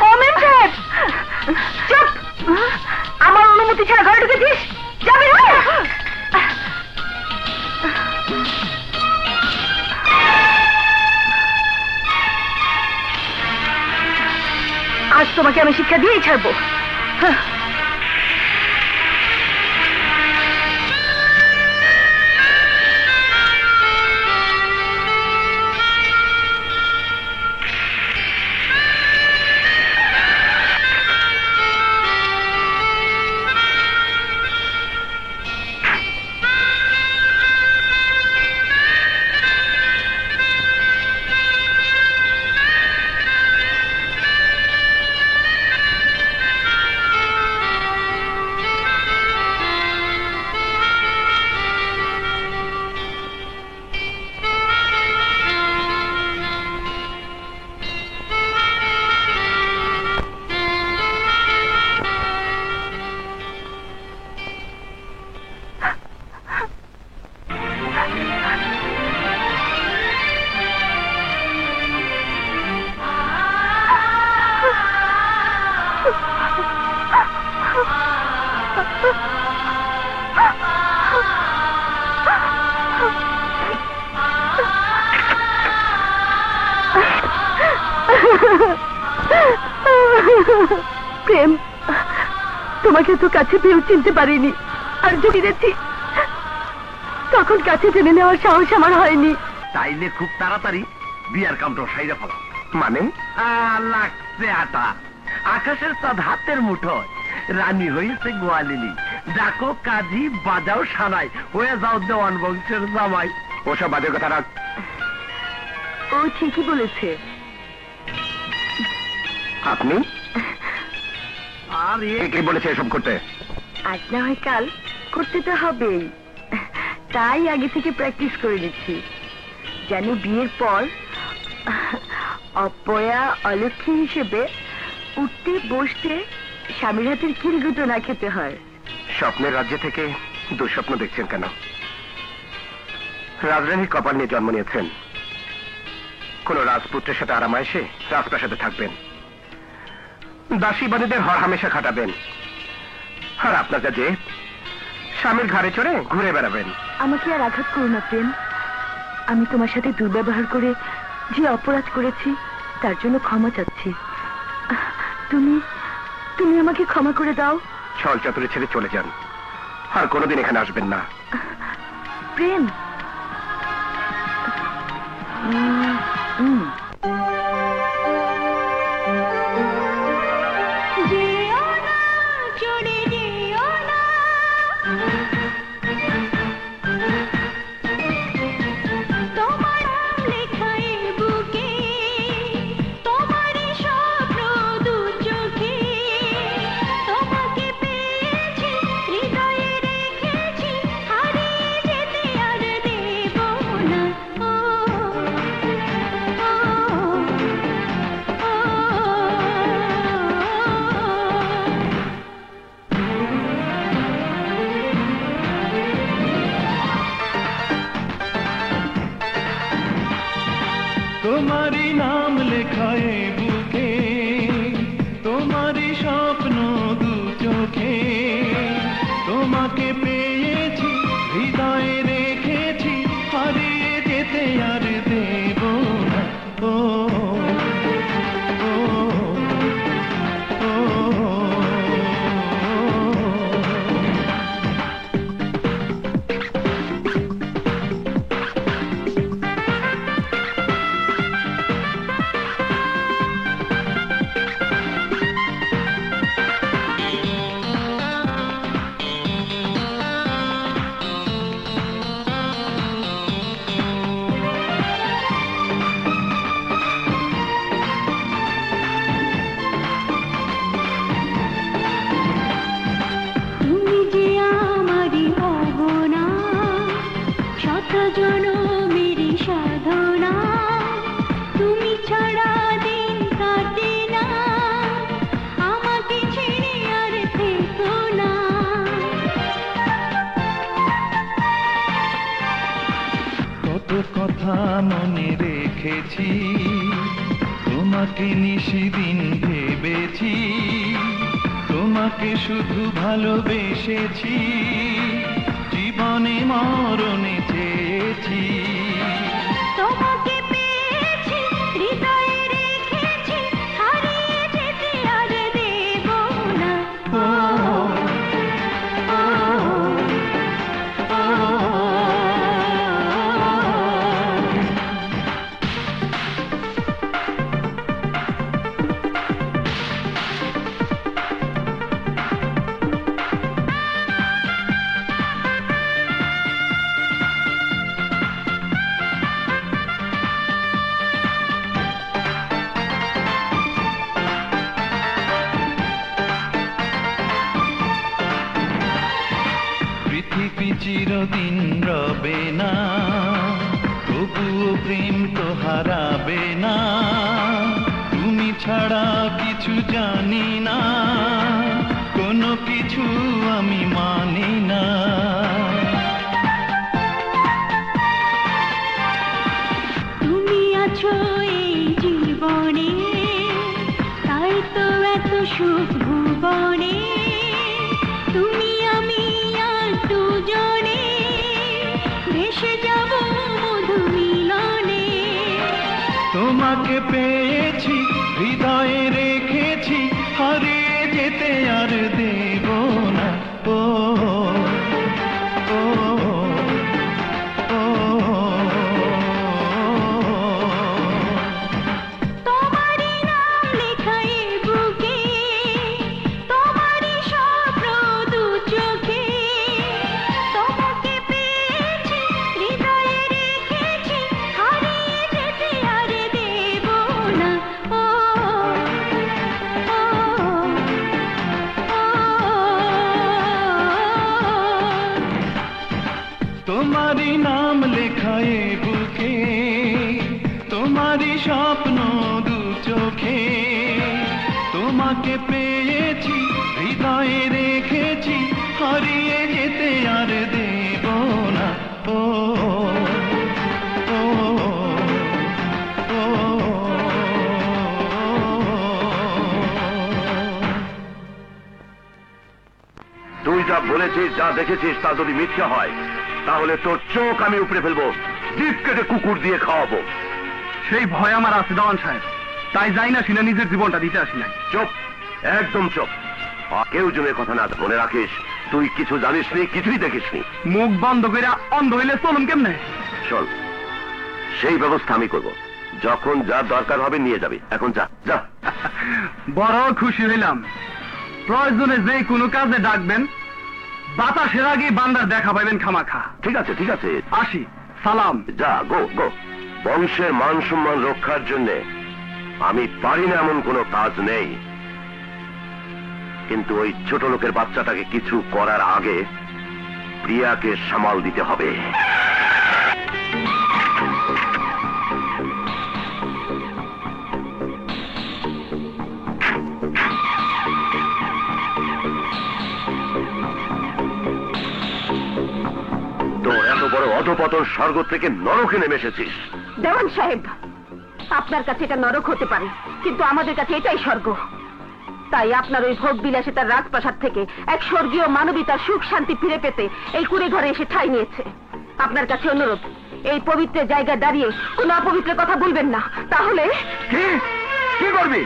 ও মেম সাহেব, চুপ! আমার অনুমতি ছাড়া ঘরে ঢুকেছিস? যাবে না। আজ তোমাকে আমি শিক্ষা দিয়েই ছাড়বো। প্রেম, তোমাকে তো কাছে পেয়েও চিনতে পারিনি, আর যদি দেখছি তখন কাছে টেনে নেওয়ার সাহস আমার হয়নি। তাইলে খুব তাড়াতাড়ি বিয়ার কাউন্টার সাইরা ফেলা। মানে? লাগছে আটা, আকাশের চাঁদ হাতের মুঠোয়, রানী হয়েছে গোয়ালিনী। ডাকো কাজী, বাজাও সানাই, হয়ে যাও দেওয়ান বংশের জামাই। ওসব বাজে কথা রাখ। ও ঠিকই বলেছে। আপনি আর কে বলেছে এসব করতে? আজ না হয় কাল করতে তো হবেই, তাই আগে থেকে প্র্যাকটিস করে নিচ্ছি, যেন বিয়ের পর অপয়া অলক্ষ্মী হিসেবে উঠতে বসতে স্বামীর হাতের কিলগুটো না খেতে হয়। স্বপ্নের রাজ্য থেকে দুঃস্বপ্ন দেখছেন কেন? রাজরানীর কপাল নিয়ে জন্ম নিয়েছেন, কোন রাজপুত্রের সাথে আরামায়েশে রাজপ্রাসাদে থাকবেন, দাসী বাণীদের হর হামেশা খাটাবেন, আর আপনার কাছে স্বামীর ঘাড়ে চড়ে ঘুরে বেড়াবেন। আমাকে আর আঘাত করো না প্রেম, আমি তোমার সাথে দুর্ব্যবহার করে যে অপরাধ করেছি তার জন্য ক্ষমা চাচ্ছি। তুমি তুমি আমাকে ক্ষমা করে দাও। ছল চাতুরি ছেড়ে চলে যান, আর কোনোদিন এখানে আসবেন না। প্রেম, তোমারই নাম লেখায় বুকে, তোমারই স্বপ্ন দু চোখে, তোমাকে পেয়েছি হৃদয়ে রেখেছি, হারিয়ে যেতে আর দেব না। ও ও ও তুমি যে আমারই অগোনা, শত জনমের সাধনা, তুমি ছাড়া দিন কাটে না, আমাকে ছেড়ে আর থেকো না। কত কথা মনে রেখেছি, তোমাকে নিশিদিন ভেবেছি, তোমাকে শুধু ভালোবেসেছি, জীবনে মরণে চেয়েছি। তোমাকে পেয়েছি হৃদয়ে রেখেছি, হারিয়ে যেতে আর দেব না। ও পৃথিবী চিরদিন রবে না, তবুও প্রেম তো হারাবে না, তুমি ছাড়া কিছু জানি না, কোনো কিছু আমি মানি না। তুমি আছো এই জীবনে, তাই তো এত সুখ ভুবনে, তুমি আমি আর দুজনে, ভেসে যাব মধু মিলনে। তোমাকে পেয়েছি হৃদয়ে রেখেছি, হারিয়ে যেতে আর দেব না। ও ও ও তোমারই নাম লেখায় বুকে, তোমারই স্বপ্ন দু চোখে, তোমাকে পেয়েছি হৃদয়ে রেখেছি, হারিয়ে যেতে আর দেব না। ও তোমারই নাম লেখায় বুকে, তোমারই স্বপ্ন দু চোখে, তোমাকে পেয়েছি হৃদয়ে রেখেছি, হারিয়ে যেতে আর দেব না। ও ও ও তুই যা বলেছিস, যা দেখেছিস, তা যদি মিথ্যা হয়, তাহলে তোর চোখ আমি উপড়ে ফেলবো, জিভ কেটে কুকুর দিয়ে খাওয়াবো। সেই ভয় আমার আছে দেওয়ান সাহেব। তাই যাই না শুনে নিজের জীবনটা দিতে আসি নাই। চুপ, একদম চুপ। আর কেউ জনের কথা না মনে রাখিস, তুই কিছু জানিস নি, কিছুই দেখিস নি। মুখ বন্ধ করে অন্ধ হইলে চলুন কেমনে? শোন, সেই ব্যবস্থা আমি করব। যখন যা দরকার হবে নিয়ে যাবি। এখন যা যা। বড় খুশি হইলাম। প্রয়োজনে যে কোনো কাজে ডাকবেন, বাতাসের আগে বান্দার দেখা পাইবেন খামাখা। ঠিক আছে ঠিক আছে, আসি, সালাম। যা, গো গো। বংশের মান সম্মান রক্ষার জন্য আমি পারি না এমন কোনো কাজ নেই, কিন্তু ওই ছোট লোকের বাচ্চাটাকে কিছু করার আগে প্রিয়াকে সামাল দিতে হবে। তো এত বড় অধপতন স্বর্গ থেকে নরকে নেমে এসেছিস। দেওয়ান সাহেব, আপনার কাছে এটা নরক হতে পারে, কিন্তু আমাদের কাছে এটাই স্বর্গ। তাই আপনার ওই ভোগ বিলাসিতার রাজপ্রাসাদ থেকে এক স্বর্গীয় মানবিতার সুখ শান্তি ফিরে পেতে এই কুড়ে ঘরে এসে ঠাঁই নিয়েছে। আপনার কাছে অনুরোধ, এই পবিত্র জায়গায় দাঁড়িয়ে কোনো অপবিত্র কথা বলবেন না, তাহলে। কি করবি?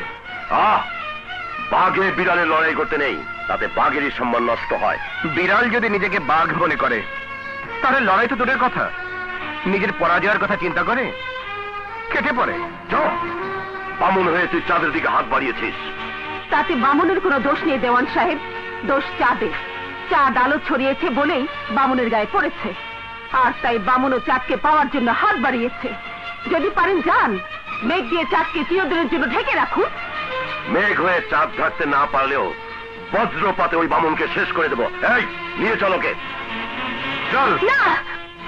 বাঘে বিড়ালের লড়াই করতে নেই, তাতে বাঘেরই সম্মান নষ্ট হয়। বিড়াল যদি নিজেকে বাঘ মনে করে, তাহলে লড়াই তো দূরের কথা, নিজের পরাজয়ের কথা চিন্তা করে কেটে পড়ে। বামুন হয়ে তুই চাঁদের দিকে হাত বাড়িয়েছিস। তাতে বামুনের কোনো দোষ নেই দেওয়ান সাহেব, দোষ চাঁদের। চাঁদ আলো ছড়িয়েছে বলেই বামুনের গায়ে পড়েছে, আর তাই বামুনও চাঁদকে পাওয়ার জন্য হাত বাড়িয়েছে। যদি পারেন যান, মেঘ দিয়ে চাঁদকে চিরদিনের জন্য ঢেকে রাখুন। মেঘ হয়ে চাঁদ ঢাকতে না পারলেও বজ্রপাতে ওই বামুনকে শেষ করে দেবো। এই, নিয়ে চল ওকে। চল। না,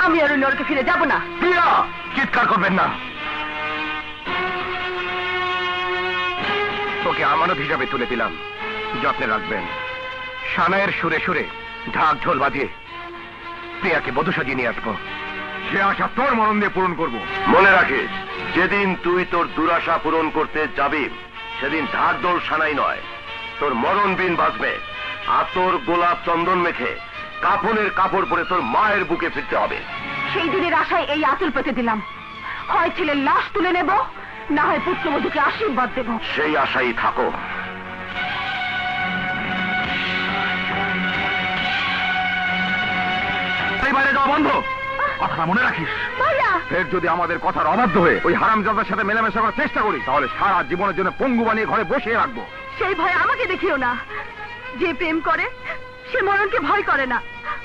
আমি আর ওই নরকে ফিরে যাব না। প্রিয়া, চিৎকার করবেন না। তোকে আমানত হিসাবে তুলে দিলাম, যত্নে রাখবেন। সানায়ের সুরে সুরে ঢাক ঢোল বাজিয়ে প্রিয়াকে বধূ সাজিয়ে নিয়ে আসবো। সে আশা তোর মরণ দিয়ে পূরণ করব। মনে রাখিস, যেদিন তুই তোর দুরাশা পূরণ করতে যাবি, সেদিন ঢাক ঢোল সানাই নয়, তোর মরণ বিন বাজবে। আতর গোলাপ চন্দন মেখে কাফনের কাপড় পরে তোর মায়ের বুকে ফিরতে হবে। সেই দিনের আশায় এই আঁচল পেতে দিলাম। হয় ছেলের লাশ তুলে নেব, না হয় পুত্রবধূকে আশীর্বাদ দেব। সেই আশাই থাকো। বাইরে যাওয়া বন্ধ, কথাটা মনে রাখিস। ভাইয়া, ফের যদি আমাদের কথার অবাধ্য হয়ে ওই হারামজাদার সাথে মেলামেশা করার চেষ্টা করি, তাহলে সারা জীবনের জন্য পঙ্গু বানিয়ে ঘরে বসিয়ে রাখবো। সেই ভয় আমাকে দেখিও না। যে প্রেম করে সে মরণকে ভয় করে না,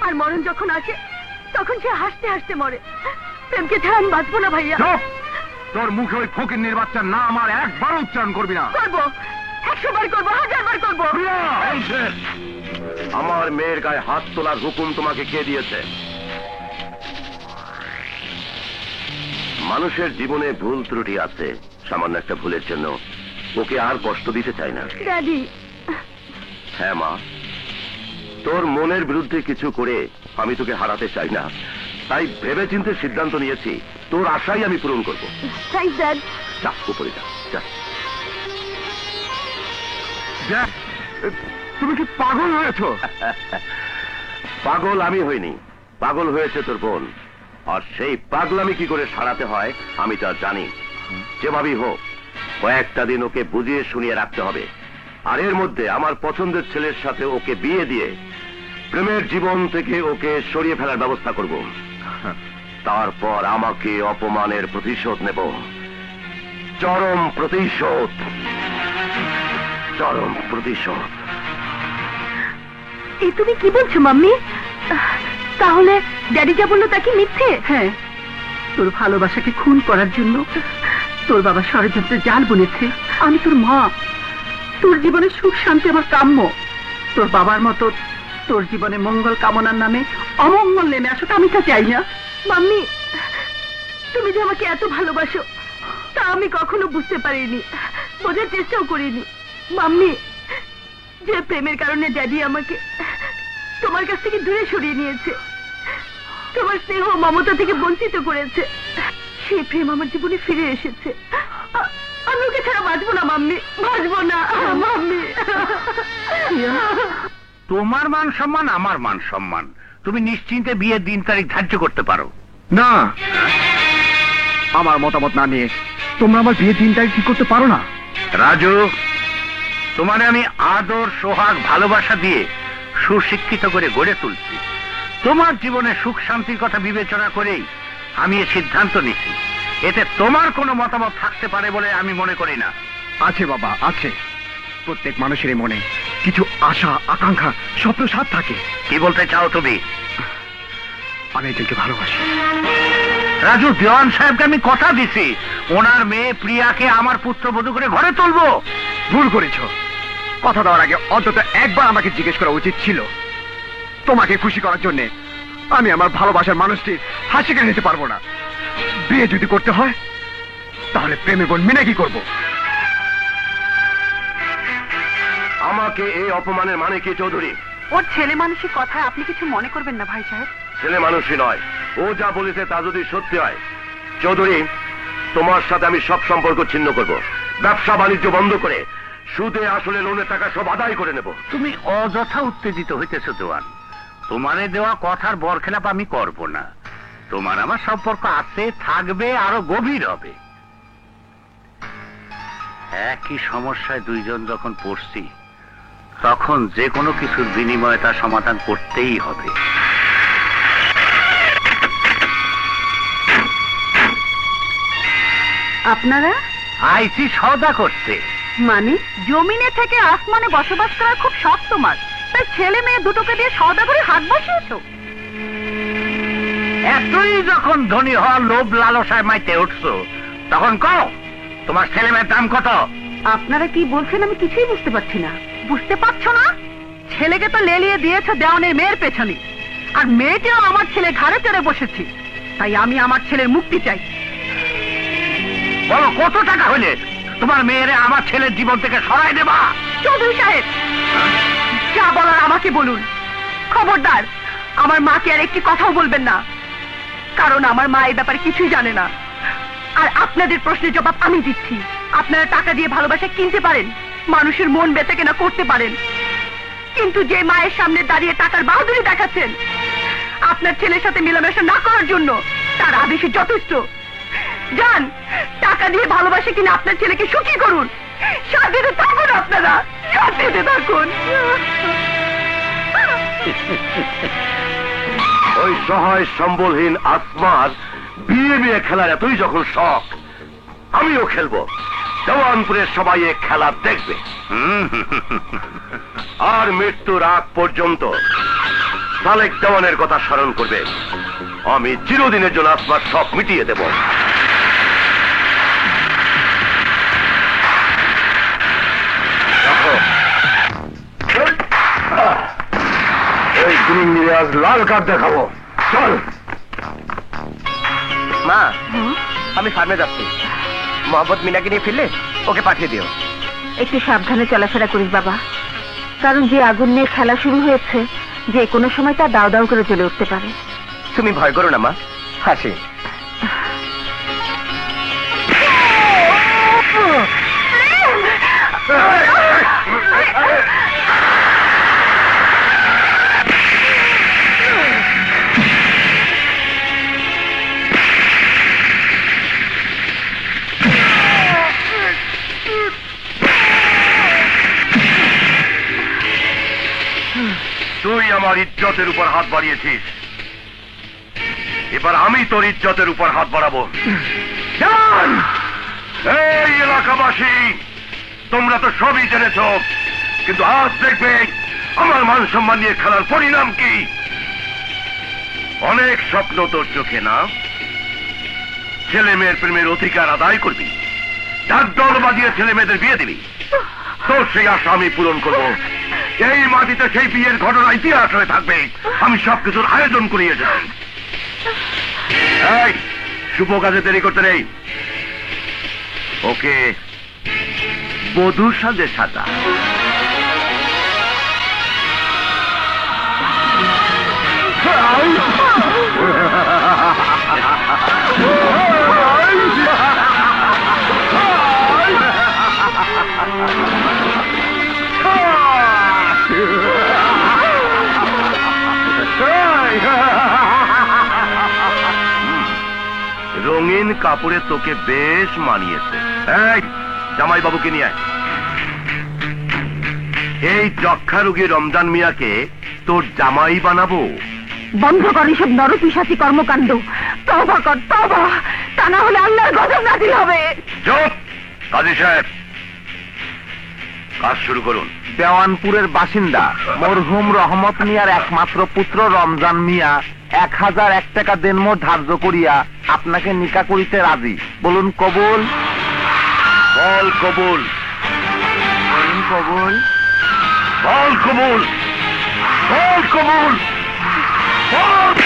আর মরণ যখন আসে তখন সে হাসতে হাসতে মরে। প্রেমকে ছাড়া আমি বাঁচবো না ভাইয়া। চুপ! তোর মুখে ওই ফকিন্নির বাচ্চার নাম আমার একবারও উচ্চারণ করবি না। করবো, 100 বার করবো, 1000 বার করবো। আমার মেয়ের গায়ে হাত তোলার হুকুম তোমাকে কে দিয়েছে? মানুষের জীবনে ভুল ত্রুটি আছে, সামান্য একটা ভুলের জন্য ওকে আর কষ্ট দিতে চাই না। ড্যাডি, হ্যাঁ মা, তোর মনের বিরুদ্ধে কিছু করে আমি তোকে হারাতে চাই না, তাই ভেবেচিন্তে সিদ্ধান্ত নিয়েছি তোর আশাই আমি পূরণ করবো। Thanks dad. যা উপরে যা, যা। দেখ, তুমি কি পাগল হয়েছ? পাগল আমি হইনি, পাগল হয়েছে তোর বোন। আর সেই পাগলামি কি করে সারাতে হয় আমি তা জানি। যেভাবেই হোক কয়েকটা দিন ওকে বুঝিয়ে শুনিয়ে রাখতে হবে, আর এর মধ্যে আমার পছন্দের ছেলের সাথে ওকে বিয়ে দিয়ে প্রেমের জীবন থেকে ওকে সরিয়ে ফেলার ব্যবস্থা করব। তারপর আমাকে অপমানের প্রতিশোধ নেব, চরম প্রতিশোধ, চরম প্রতিশোধ। এই তুমি কি বলছো মাম্মি? তাহলে ড্যাডি যা বললো তা কি মিথ্যে? হ্যাঁ, তোর ভালোবাসাকে খুন করার জন্য তোর বাবা ষড়যন্ত্রে জাল বুনেছে। আমি তোর মা, তোর জীবনে সুখ শান্তি আমার কাম্য। তোর বাবার মতো তোর জীবনে মঙ্গল কামনার নামে অমঙ্গল নেমে আসুক আমি তা চাই না। মাম্মি, তুমি যে আমাকে এত ভালোবাসো তা আমি কখনো বুঝতে পারিনি, বোঝার চেষ্টাও করিনি। মাম্মি, যে প্রেমের কারণে ড্যাডি আমাকে তোমার কাছ থেকে দূরে সরিয়ে নিয়েছে, তোমার স্নেহ মমতা থেকে বঞ্চিত করেছে, সেই প্রেম আমার জীবনে ফিরে এসেছে। আমি ওকে ছাড়া বাঁচবো না মাম্মি, বাঁচবো না মাম্মি। তোমার মান সম্মান আমার মান সম্মান, তুমি নিশ্চিন্তে বিয়ের দিন তারিখ ধার্য করতে পারো। না, আমার মতামত না নিয়ে তোমরা আমার বিয়ের দিন তারিখ ঠিক করতে পারো না। রাজু, তোমারে আমি আদর, সোহাগ, ভালোবাসা দিয়ে সুশিক্ষিত করে গড়ে তুলছি। তোমার জীবনে সুখ শান্তির কথা বিবেচনা করেই আমি এ সিদ্ধান্ত নিছি। এতে তোমার কোনো মতামত থাকতে পারে বলে আমি মনে করি না। আছে বাবা, আছে। প্রত্যেক মানুষেরই মনে কিছু আশা, আকাঙ্ক্ষা, স্বপ্ন সাথ থাকে। কি বলতে চাও তুমি? আমি একজনকে ভালোবাসি। রাজু, দেওয়ান সাহেবকে আমি কথা দিছি ওনার মেয়ে প্রিয়াকে আমার পুত্রবধূ করে ঘরে তুলবো। ভুল করেছ। কথা দেওয়ার আগে অন্তত একবার আমাকে জিজ্ঞেস করা উচিত ছিল। তোমাকে খুশি করার জন্য আমি আমার ভালোবাসার মানুষটির হাসি কেড়ে নিতে পারবো না। বিয়ে যদি করতে হয় তাহলে প্রেমের বোন মিনাকি করব। আমাকে এই অপমানের মানে কি চৌধুরী? ওর ছেলে মানুষের কথায় আপনি কিছু মনে করবেন না ভাই সাহেব। ছেলে মানুষই নয়, ও যা বলেছে তা যদি সত্যি হয়, চৌধুরী তোমার সাথে আমি সব সম্পর্ক ছিন্ন করব। ব্যবসা বাণিজ্য বন্ধ করে সুদে আসলে লোনের টাকা সব আদায় করে নেব। তুমি অযথা উত্তেজিত হইতেছো দেওয়ান। তোমারে দেওয়া কথার বরখেলাপ আমি করব না। তোমার আমার সম্পর্ক আছে, থাকবে, আরো গভীর হবে। একই সমস্যায় দুইজন যখন পড়ছি, তখন যে কোনো কিছুর বিনিময়ে তার সমাধান করতেই হবে। আপনারা আইসি সওদা করতে। মানে জমিনে থেকে আসমানে বসবাস করার খুব শখ তোমার, তাই ছেলে মেয়ে দুটোকে দিয়ে সওদা করে হাত বসিয়েছো। এতই যখন ধনী হওয়ার লোভ লালসায় মাইতে উঠছো, তখন কও তোমার ছেলে মেয়ের দাম কত? আপনারা কি বলছেন আমি কিছুই বুঝতে পারছি না। বুঝতে পারছো না? ছেলেকে তো লেলিয়ে দিয়েছো দেওয়ানের মেয়ের পেছনে, আর মেয়েটিও আমার ছেলে ঘাড়ে চড়ে বসেছি। তাই আমি আমার ছেলের মুক্তি চাই। বলো কত টাকা হইলে তোমার মেয়েরে আমার ছেলের জীবন থেকে সরাই দেবা? চৌধুরী সাহেব, যা বলার আমাকে বলুন। খবরদার আমার মাকে আর একটি কথাও বলবেন না, কারণ আমার মা এই ব্যাপারে কিছুই জানে না। আর আপনাদের প্রশ্নের জবাব আমি দিচ্ছি। আপনারা টাকা দিয়ে ভালোবাসা কিনতে পারেন, মানুষের মন বেচা কেনা করতে পারেন, কিন্তু যে মায়ের সামনে দাঁড়িয়ে টাকার বাহাদুরি দেখাচ্ছেন আপনার ছেলের সাথে মেলামেশা না করার জন্য, তার আদেশে যথেষ্ট। যান, টাকা দিয়ে ভালোবাসা কিনে আপনার ছেলেকে সুখী করুন। শান্তিতে থাকুন, আপনারা শান্তিতে থাকুন। ওই সহায় সম্বলহীন আসমার বিয়ে খেলার এতই যখন শখ, আমিও খেলবো। দেওয়ানপুরের সবাই এ খেলা দেখবে। আর মৃত্যুর আগ পর্যন্ত সালেক দেওয়ানের কথা স্মরণ করবে। আমি চিরদিনের জন্য আসমার শখ মিটিয়ে দেব। এই গুলিঙ্গিরে আজ লাল কার্ড দেখাবো। চল। মা, আমি ফার্মে যাচ্ছি। মোহাম্মদ মিনাকে নিয়ে ফিরলে ওকে পাঠিয়ে দিও। একটু সাবধানে চলাফেরা করিস বাবা, কারণ যে আগুন নিয়ে খেলা শুরু হয়েছে যে কোনো সময় তা দাও দাও করে চলে উঠতে পারে। তুমি ভয় করো না মা, হাসি। তুই আমার ইজ্জতের উপর হাত বাড়িয়েছিস, এবার আমি তোর ইজ্জতের উপর হাত বাড়াবো। জান! এই এলাকাবাসী, তোমরা তো সবই জেনেছ, কিন্তু আজ দেখবে আমার মান সম্মান নিয়ে খেলার পরিণাম কি। অনেক স্বপ্ন তোর চোখে না? ছেলে মেয়ের প্রেমের অধিকার আদায় করবি, ডাকদল বাজিয়ে ছেলে মেয়েদের বিয়ে দিবি। তোর সেই আশা আমি পূরণ করবো। এই মাটিতে সেই বিয়ের ঘটনা ইতিহাস হয়ে থাকবে। আমি সবকিছুর আয়োজন করিয়ে যাব। এই শুভ কাজে দেরি করতে নেই, ওকে বধূর সাজে সাজা। রঙিন কাপড়ে তোকে বেশ মানিয়েছে। এই জামাইবাবুকে নিয়ে আয়। এই যক্ষা রোগী রমজান মিয়াকে তোর জামাই বানাবো। বন্ধ কর এসব নরপিশাচী কর্মকাণ্ড। তওবা কর, তওবা, তা না হলে আল্লাহর গজব নাযিল হবে। চুপ! কাজী সাহেব, কাজ শুরু করুন। দেওয়ানপুরের বাসিন্দা মরহুম রহমত মিয়ার একমাত্র পুত্র রমজান মিয়া 1001 টাকা দেনমোট ধার্য করিয়া আপনাকে নিকা করিতে রাজি। বলুন কবুল? বল কবুল, বলুন কবুল। বল কবুল, বল কবুল, বল!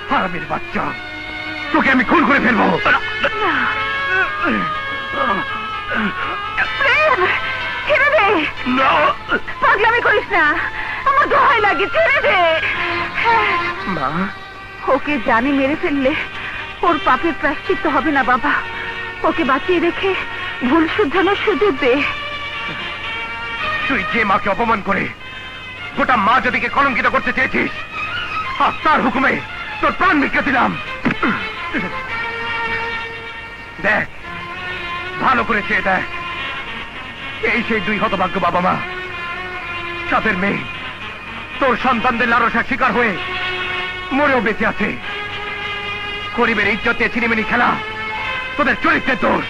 হারামির বাচ্চা, তোকে আমি খুন করে ফেলবো। ছেড়ে দে, পাগলামি করিস না, আমার দোহাই লাগে, ছেড়ে দে। মা, ওকে জানে মেরে ফেললে ওর পাপের প্রায়শ্চিত্ত হবে না বাবা। ওকে বাঁচিয়ে রেখে ভুল শুধরানোর সুযোগ দে। তুই যে মাকে অপমান করে গোটা মা জাতিকে কলঙ্কিত করতে চেয়েছিস, আর তার হুকুমে তোর প্রাণ ভিক্ষা দিলাম। দেখ, ভালো করে চেয়ে দেখ, এই সেই দুই হতভাগ্য বাবা মা, সাথের মেয়ে তোর সন্তানদের লালসার শিকার হয়ে মরেও বেঁচে আছে। গরিবের ইজ্জতে ছিনিমিনি খেলা তোদের চরিত্রের দোষ।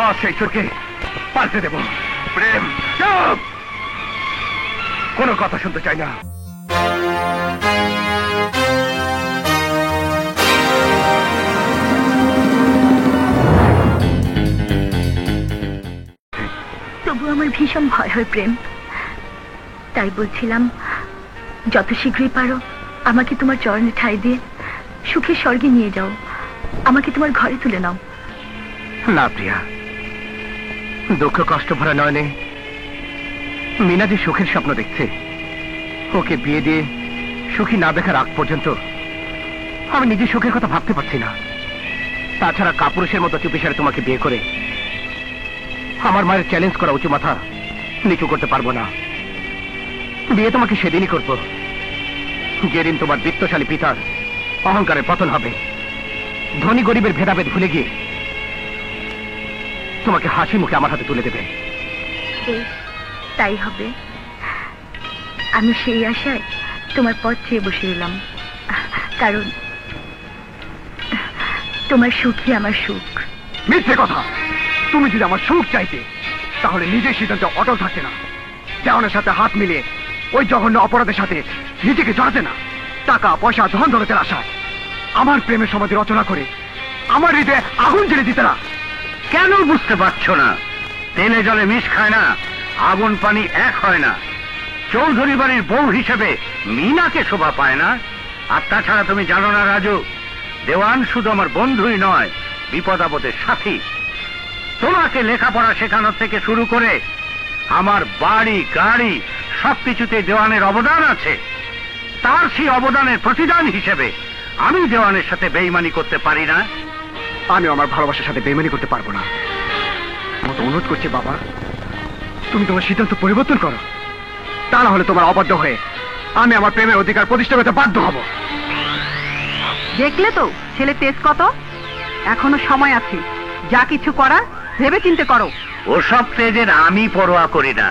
আর সেই চোরকে পাল্টে দেব। প্রেম, চুপ! কোনো কথা শুনতে চাই না। তবু আমার ভীষণ ভয় হয় প্রেম। তাই বলছিলাম, যত শীঘ্রই পারো আমাকে তোমার চরণে ঠাঁই দিয়ে সুখের স্বর্গে নিয়ে যাও, আমাকে তোমার ঘরে তুলে নাও। না প্রিয়া, দুঃখ কষ্ট ভরা নয়নে মিনা যে সুখের স্বপ্ন দেখছে, ওকে বিয়ে দিয়ে সুখী না দেখার আগ পর্যন্ত আমি নিজে সুখের কথা ভাবতে পারছি না। তাছাড়া কাপুরুষের মতো চুপিসারে তোমাকে বিয়ে করে আমার মায়ের চ্যালেঞ্জ করা উঁচু মাথা নিচু করতে পারবো না। বিয়ে তোমাকে সেদিনই করব যেদিন তোমার বিত্তশালী পিতার অহংকারের পতন হবে, ধনী গরিবের ভেদাভেদ ভুলে গিয়ে তোমাকে হাসি মুখে আমার হাতে তুলে দেবে। বেশ, তাই হবে। আমি সেই আশায় তোমার পথ চেয়ে বসে রইলাম, কারণ তোমার সুখই আমার সুখ। মিথ্যে কথা! তুমি যদি আমার সুখ চাইতে, তাহলে নিজের সিদ্ধান্তে অটল থাকতে না। দেওয়ানের সাথে হাত মিলিয়ে ওই জঘন্য অপরাধের সাথে নিজেকে জড়াতে না। টাকা পয়সা ধন দৌলতের আশায় আমার প্রেমের সমাধি রচনা করে আমার হৃদয়ে আগুন জ্বেলে দিতে না। কেন বুঝতে পারছো না? তেলে জলে মিশ খায় না, আগুন পানি এক হয় না। চৌধুরী বাড়ির বউ হিসেবে মিনাকে শোভা পায় না। আর তাছাড়া তুমি জানো না রাজু, দেওয়ান শুধু আমার বন্ধুই নয়, বিপদ আপদের সাথী। তোমাকে লেখাপড়া শেখানো থেকে শুরু করে আমার বাড়ি গাড়ি সবকিছুতে দেওয়ানের অবদান আছে। তার সেই অবদানের প্রতিদান হিসেবে আমি দেওয়ানের সাথে বেইমানি করতে পারি না। আমি আমার ভালোবাসার সাথে বেইমানি করতে পারবো না। মতো অনুরোধ করছি বাবা, তুমি তোমার সিদ্ধান্ত পরিবর্তন করো, তা না হলে তোমার অবাধ্য হয়ে আমি আমার প্রেমের অধিকার প্রতিষ্ঠা করতে বাধ্য হব। দেখলে তো ছেলে তেজ কত, এখনো সময় আছে, যা কিছু করার ভেবে চিন্তে করো। ওসব তেজের আমি পরোয়া করি না,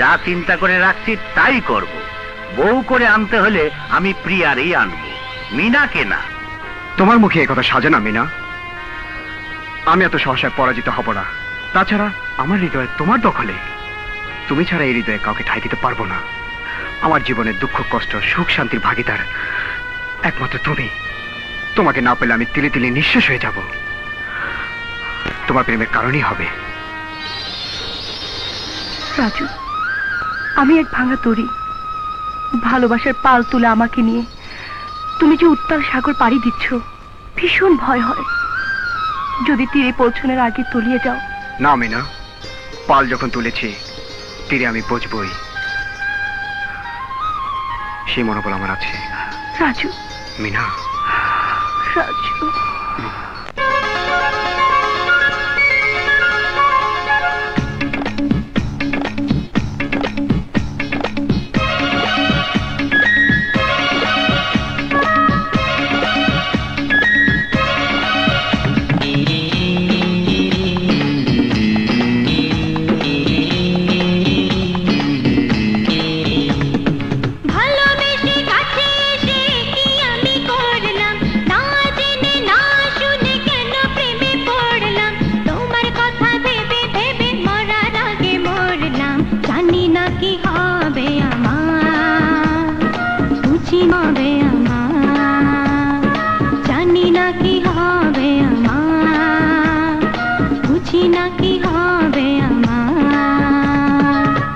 যা চিন্তা করে রাখছি তাই করব। বউ করে আনতে হলে আমি প্রিয়ারই আনবো, মিনাকে না। তোমার মুখে এই কথা সাজে না মিনা। আমি এত সহসায় পরাজিত হব না। তাছাড়া আমার হৃদয় তোমার দখলে, তুমি ছাড়া এই হৃদয়ে কাউকে ঠাঁই দিতে পারবো না। আমার জীবনের দুঃখ কষ্ট সুখ শান্তির ভাগিদার একমাত্র তুমি। তোমাকে না পেলে আমি তিলে তিলে নিঃশেষ হয়ে যাব। তোমার প্রেমের কারণই হবে। রাজু, আমি এক ভাঙা তরি, ভালোবাসার পাল তুলে আমাকে নিয়ে তুমি যে উত্তাল সাগর পাড়ি দিচ্ছ, ভীষণ ভয় হয়। যদি তীরে পৌঁছানোর আগে তলিয়ে যাও। না মিনা, পাল যখন তুলেছি তীরে আমি পৌঁছবই, সেই মনোবল আমার আছে। রাজু, মিনা, রাজু।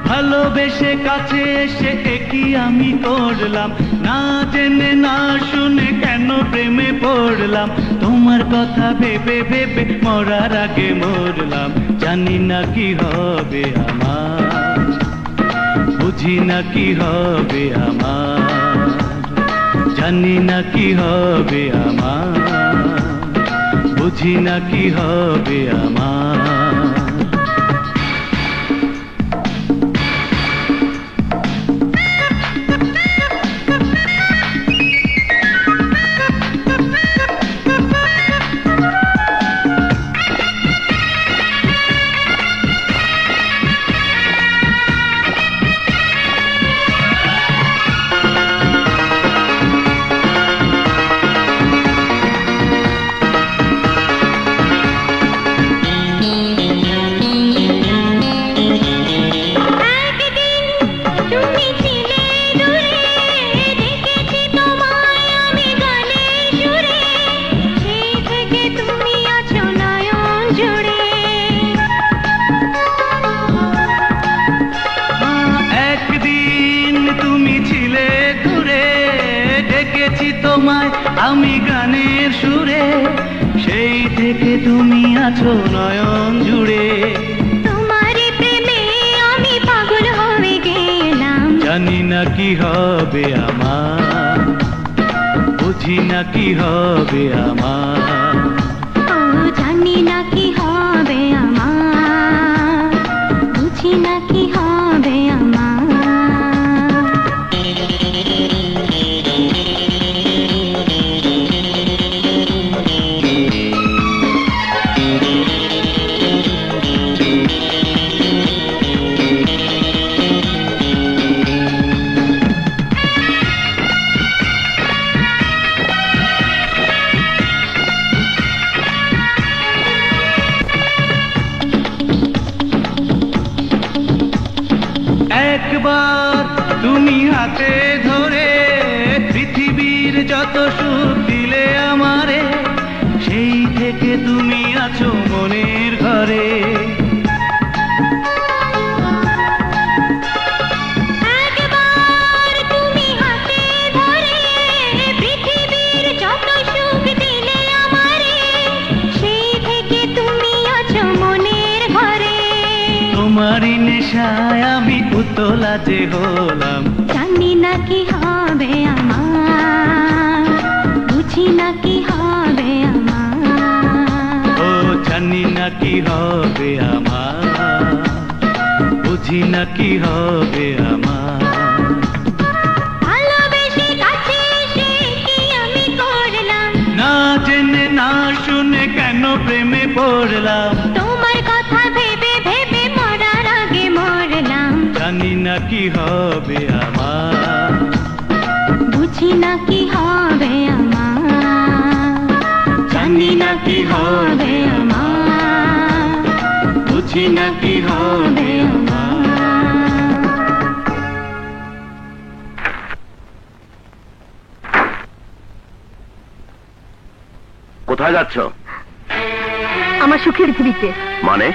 ভালোবেসে কাছে এসে কি আমি করলাম, না জেনে না শুনে কেন প্রেমে পড়লাম। তোমার কথা ভেবে ভেবে মরার আগে মরলাম। জানি না কি হবে আমার, বুঝি না কি হবে আমার, জানি না কি হবে আমার, বুঝি না কি হবে আমার। আমি গানের সুরে, সেই থেকে তুমি আছো নয়ন জুড়ে। তোমার প্রেমে আমি পাগল হয়ে গেলাম। জানি না কি হবে আমার, বুঝি না কি হবে আমার, ও জানি না কি হবে আমার, বুঝি না কি হবে আমার। একবার তুমি হাতে ধরে পৃথিবীর যত সুখ দিলে আমারে, সেই থেকে তুমি আছো মনের ঘরে। একবার তুমি হাতে ধরে পৃথিবীর যত সুখ দিলে মায়ায় আমি উতলা যে হলাম। জানি না কি হবে আমার, বুঝি না কি হবে আমার। ও জানি না কি হবে আমার, বুঝি না কি হবে আমার। ভালোবেসে কাছে এসে কি আমি করলাম, না জেনে না শুনে কেন প্রেমে পড়লাম। তোমার কথা ভেবে ভেবে মরার আগে মরলাম। জানি না কি হবে আমার, বুঝি না কি হবে আমার, জানি না কি হবে আমার, বুঝি না কি হবে আমার। কোথায় যাচ্ছ? আমার সুখের পৃথিবীতে, মানে?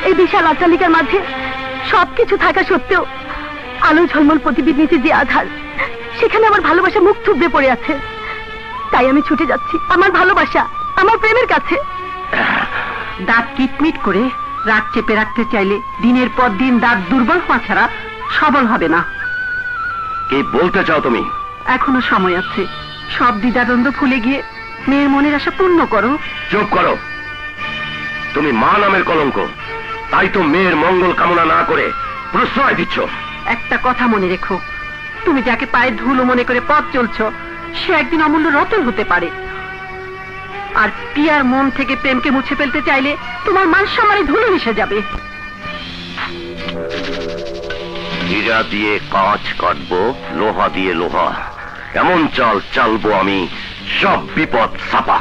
এই বিশাল অট্টালিকার মাঝে সবকিছু থাকা সত্ত্বেও আলো ঝলমল প্রতিবিদ নিচে যে আধার, সেখানে আমার ভালোবাসা মুখ থুবড়ে পড়ে আছে। তাই আমি ছুটে যাচ্ছি আমার ভালোবাসা, আমার প্রেমের কাছে। দাঁত কিটমিট করে রাত চেপে রাখতে চাইলে দিনের পর দিন দাঁত দুর্বল হওয়া ছাড়া সবল হবে না। কি বলতে চাও তুমি? এখনো সময় আছে, সব দ্বিধাদ্বন্দ্ব ভুলে গিয়ে মেয়ের মনের আশা পূর্ণ করো। চুপ করো। তুমি মা নামের কলঙ্ক, তাই তো মেয়ের মঙ্গল কামনা না করে প্রশ্রয় দিচ্ছ। একটা কথা মনে রেখো, তুমি যাকে পায়ে ধুলো মনে করে পথ চলছো, সে একদিন অমূল্য রতন হতে পারে। আর পিয়ার মন থেকে প্রেমকে মুছে ফেলতে চাইলে তোমার মান সম্মানে ধুলো মিশে যাবে। হীরা দিয়ে কাঁচ কাটবো, লোহা দিয়ে লোহা, এমন চাল চালবো আমি, সব বিপদ ছাপা।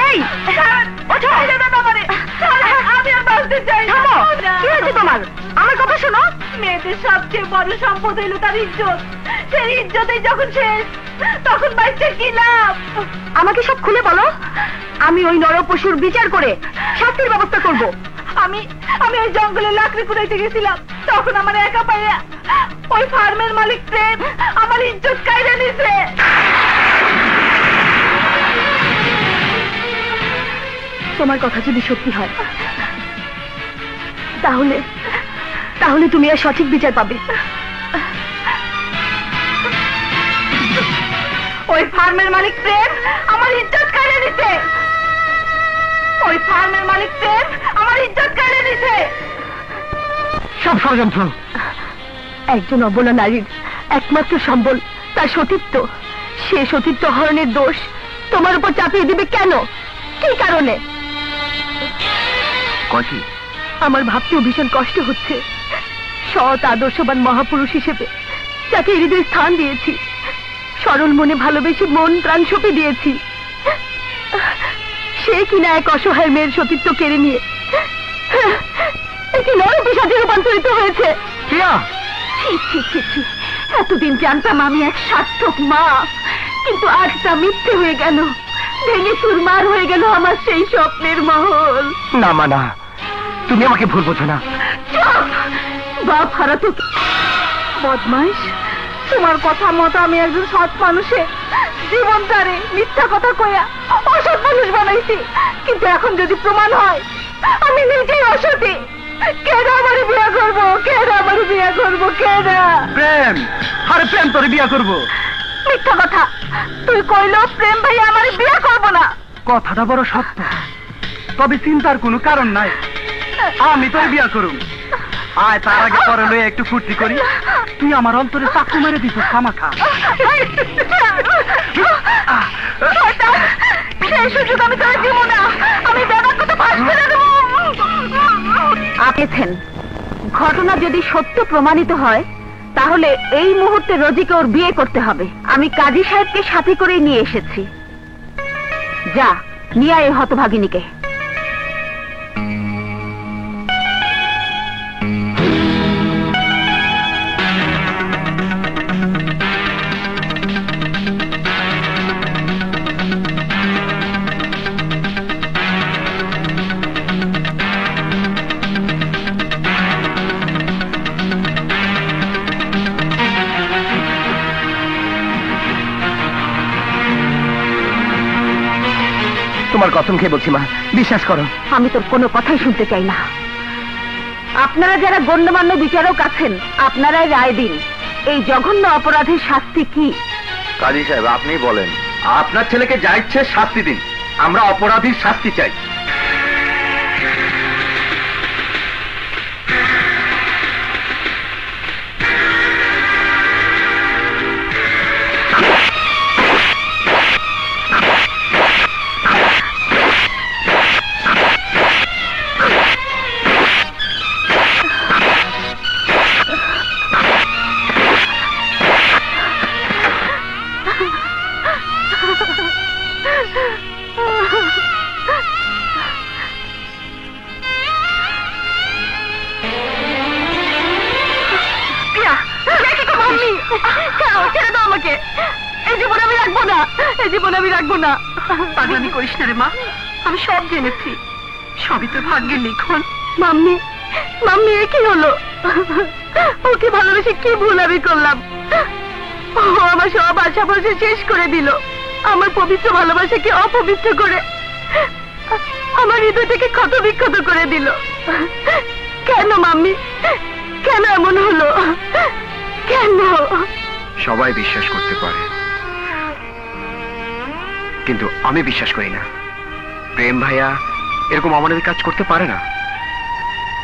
এই ওঠো, আমি আর বাঁচতে চাই না। কি হয়েছে তোমার? আমার কথা শোনো। মেয়েদের সবচেয়ে বড় সম্পদ হইল তার ইজ্জত। সেই ইজ্জতে যখন শেষ, তখন বাচ্চা কি লাভ? আমাকে সব খুলে বলো, আমি ওই নরপশুর বিচার করে শাস্তির ব্যবস্থা করব। আমি ওই জঙ্গলে লাকড়ি কুড়াইতে গেছিলাম, তখন আমার একা পাইয়া ওই ফার্মের মালিক প্রেম আমার ইজ্জত কাইরা নিছে। তোমার কথা যদি সত্যি হয়, তাহলে তাহলে তুমি আর সঠিক বিচার পাবে। ওই ফার্মের মালিক প্রেম আমার ইজ্জত কাইরা নিছে। ওই ফার্মের মালিক প্রেম আমার ইজ্জত কাইরা নিছে। সব ষড়যন্ত্র। একজন অবলা নারীর একমাত্র সম্বল তার সতীত্ব, সে সতীত্ব হরণের দোষ তোমার উপর চাপিয়ে দিবে কেন? কি কারণে? কয়টি? আমার ভাবতেও ভীষণ কষ্ট হচ্ছে। সৎ আদর্শবান মহাপুরুষ হিসেবে যাকে হৃদয় স্থান দিয়েছি, সরল মনে ভালোবেসে মন প্রাণ সঁপে দিয়েছি, সে কিনা এক অসহায় মেয়ের সতীত্ব কেড়ে নিয়ে একটি নরপিশাচে রূপান্তরিত হয়েছে। প্রিয়া, ছি ছি ছি ছি, এতদিন জানতাম আমি এক সার্থক মা, কিন্তু আজ তা মিথ্যে হয়ে গেল। ভেঙে চুরমার হয়ে গেল আমার সেই স্বপ্নের মহল। না মা না, তুমি আমাকে ভুল বোঝো না। চুপ! বাপ হারাতো বদমাইশ। তোমার কথা মতো আমি একজন সৎ মানুষের জীবন তারে মিথ্যা কথা কইয়া অসৎ মানুষ বানাইছি, কিন্তু এখন যদি প্রমাণ হয় আমি নিজেই অসতী, কেন আমার বিয়ে করবো? কেন আমার বিয়ে করবো? কেন? প্রেম, আরে প্রেম তোরে বিয়া করবো। মিথ্যা কথা। তুই কইলো প্রেম ভাই আমার বিয়ে করবো না। কথাটা বড় সত্য, তবে চিন্তার কোনো কারণ নাই। আমি তোর বিয়া করুম। আয়, তার আগে পরে লয়ে একটু ফুর্তি করি। তুই আমার অন্তরে চাকু মেরে দিস খামাখা। সেই সুযোগ আমি তোর দিব না। আমি ব্যাপার কথা ফাঁস করে দেবো। আপেছেন ঘটনা যদি সত্য প্রমাণিত হয়, তাহলে এই মুহূর্তে রোজিকে ওর বিয়ে করতে হবে। আমি কাজী সাহেবকে সাথে করে নিয়ে এসেছি। যা নিয়ে আয় হতভাগিনীকে। তোমার কসম খেয়ে বলছি মা, বিশ্বাস করো। আমি তোর কোনো কথাই শুনতে চাই না। আপনারা যারা গণ্যমান্য বিচারক আছেন, আপনারাই রায় দিন এই জঘন্য অপরাধের শাস্তি কি। কাজী সাহেব আপনি বলেন। আপনার ছেলেকে যা ইচ্ছে শাস্তি দিন, আমরা অপরাধীর শাস্তি চাই। ছেড়ে দাও আমাকে, এই জীবন আমি রাখবো না, এই জীবন আমি রাখবো না। পাগলামি করিস না রে মা, আমি সব জেনেছি, সবই তোর ভাগ্যের লিখন। মাম্মি, মাম্মি এ কি হলো? ওকে ভালোবেসে কি ভুল আমি করলাম? ও আমার সব আশা ভরসা শেষ করে দিল, আমার পবিত্র ভালোবাসাকে অপবিত্র করে আমার হৃদয়টাকে ক্ষত বিক্ষত করে দিল। কেন মাম্মি, কেন এমন হলো? কেন? সবাই বিশ্বাস করতে পারে, কিন্তু আমি বিশ্বাস করি না। প্রেম ভাইয়া এরকম অমানবিক কাজ করতে পারে না।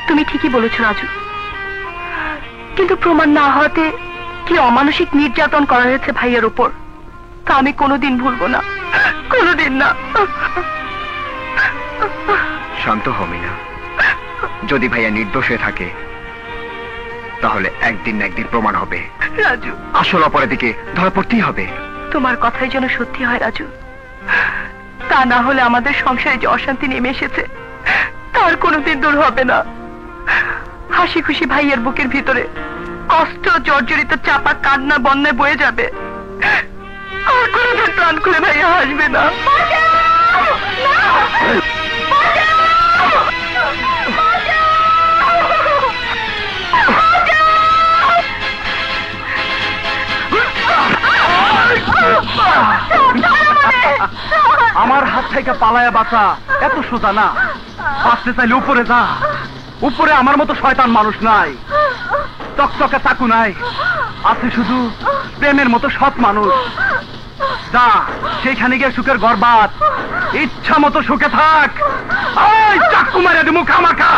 তুমি ঠিকই বলেছো রাজু, কিন্তু প্রমাণ না হওয়াতে কি অমানসিক নির্যাতন করা হয়েছে ভাইয়ের উপর, তা আমি কোনোদিন ভুলবো না, কোনোদিন না। শান্ত হমি না, যদি ভাইয়া নির্দোষ হয়ে থাকে তাহলে একদিন না একদিন প্রমাণ হবে। রাজু, আসল অপরাধীকে ধরা পড়তেই হবে। তোমার কথাই যেন সত্যি হয় রাজু, তা না হলে আমাদের সংসারে যে অশান্তি নেমে এসেছে তার কোনোদিন দূর হবে না। হাসি খুশি ভাইয়ের বুকের ভিতরে কষ্ট জর্জরিত চাপা কান্না বন্যায় বয়ে যাবে, আর কোনোদিন প্রাণ খুলে ভাইয়া হাসবে না। আমার হাত থেকে পালায়া বাঁচা এত সোজা না। বাঁচতে চাইলে উপরে যা, উপরে আমার মতো শয়তান মানুষ নাই, চকচকে চাকু নাই, আছে শুধু প্রেমের মতো সৎ মানুষ। যা সেইখানে গিয়ে সুখের গর্বাত ইচ্ছা মতো সুখে থাক। চাকু মারে দিমু খামাখা।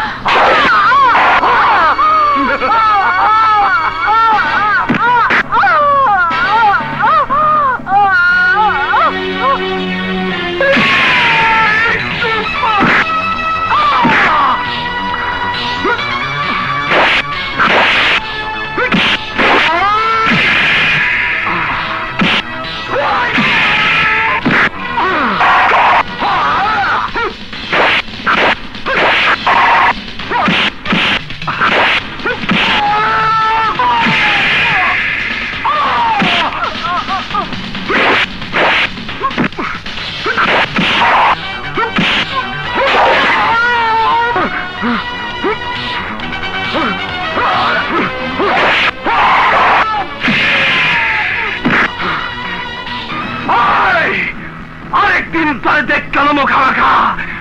আরেকদিন তার দেখ কেন খামাখা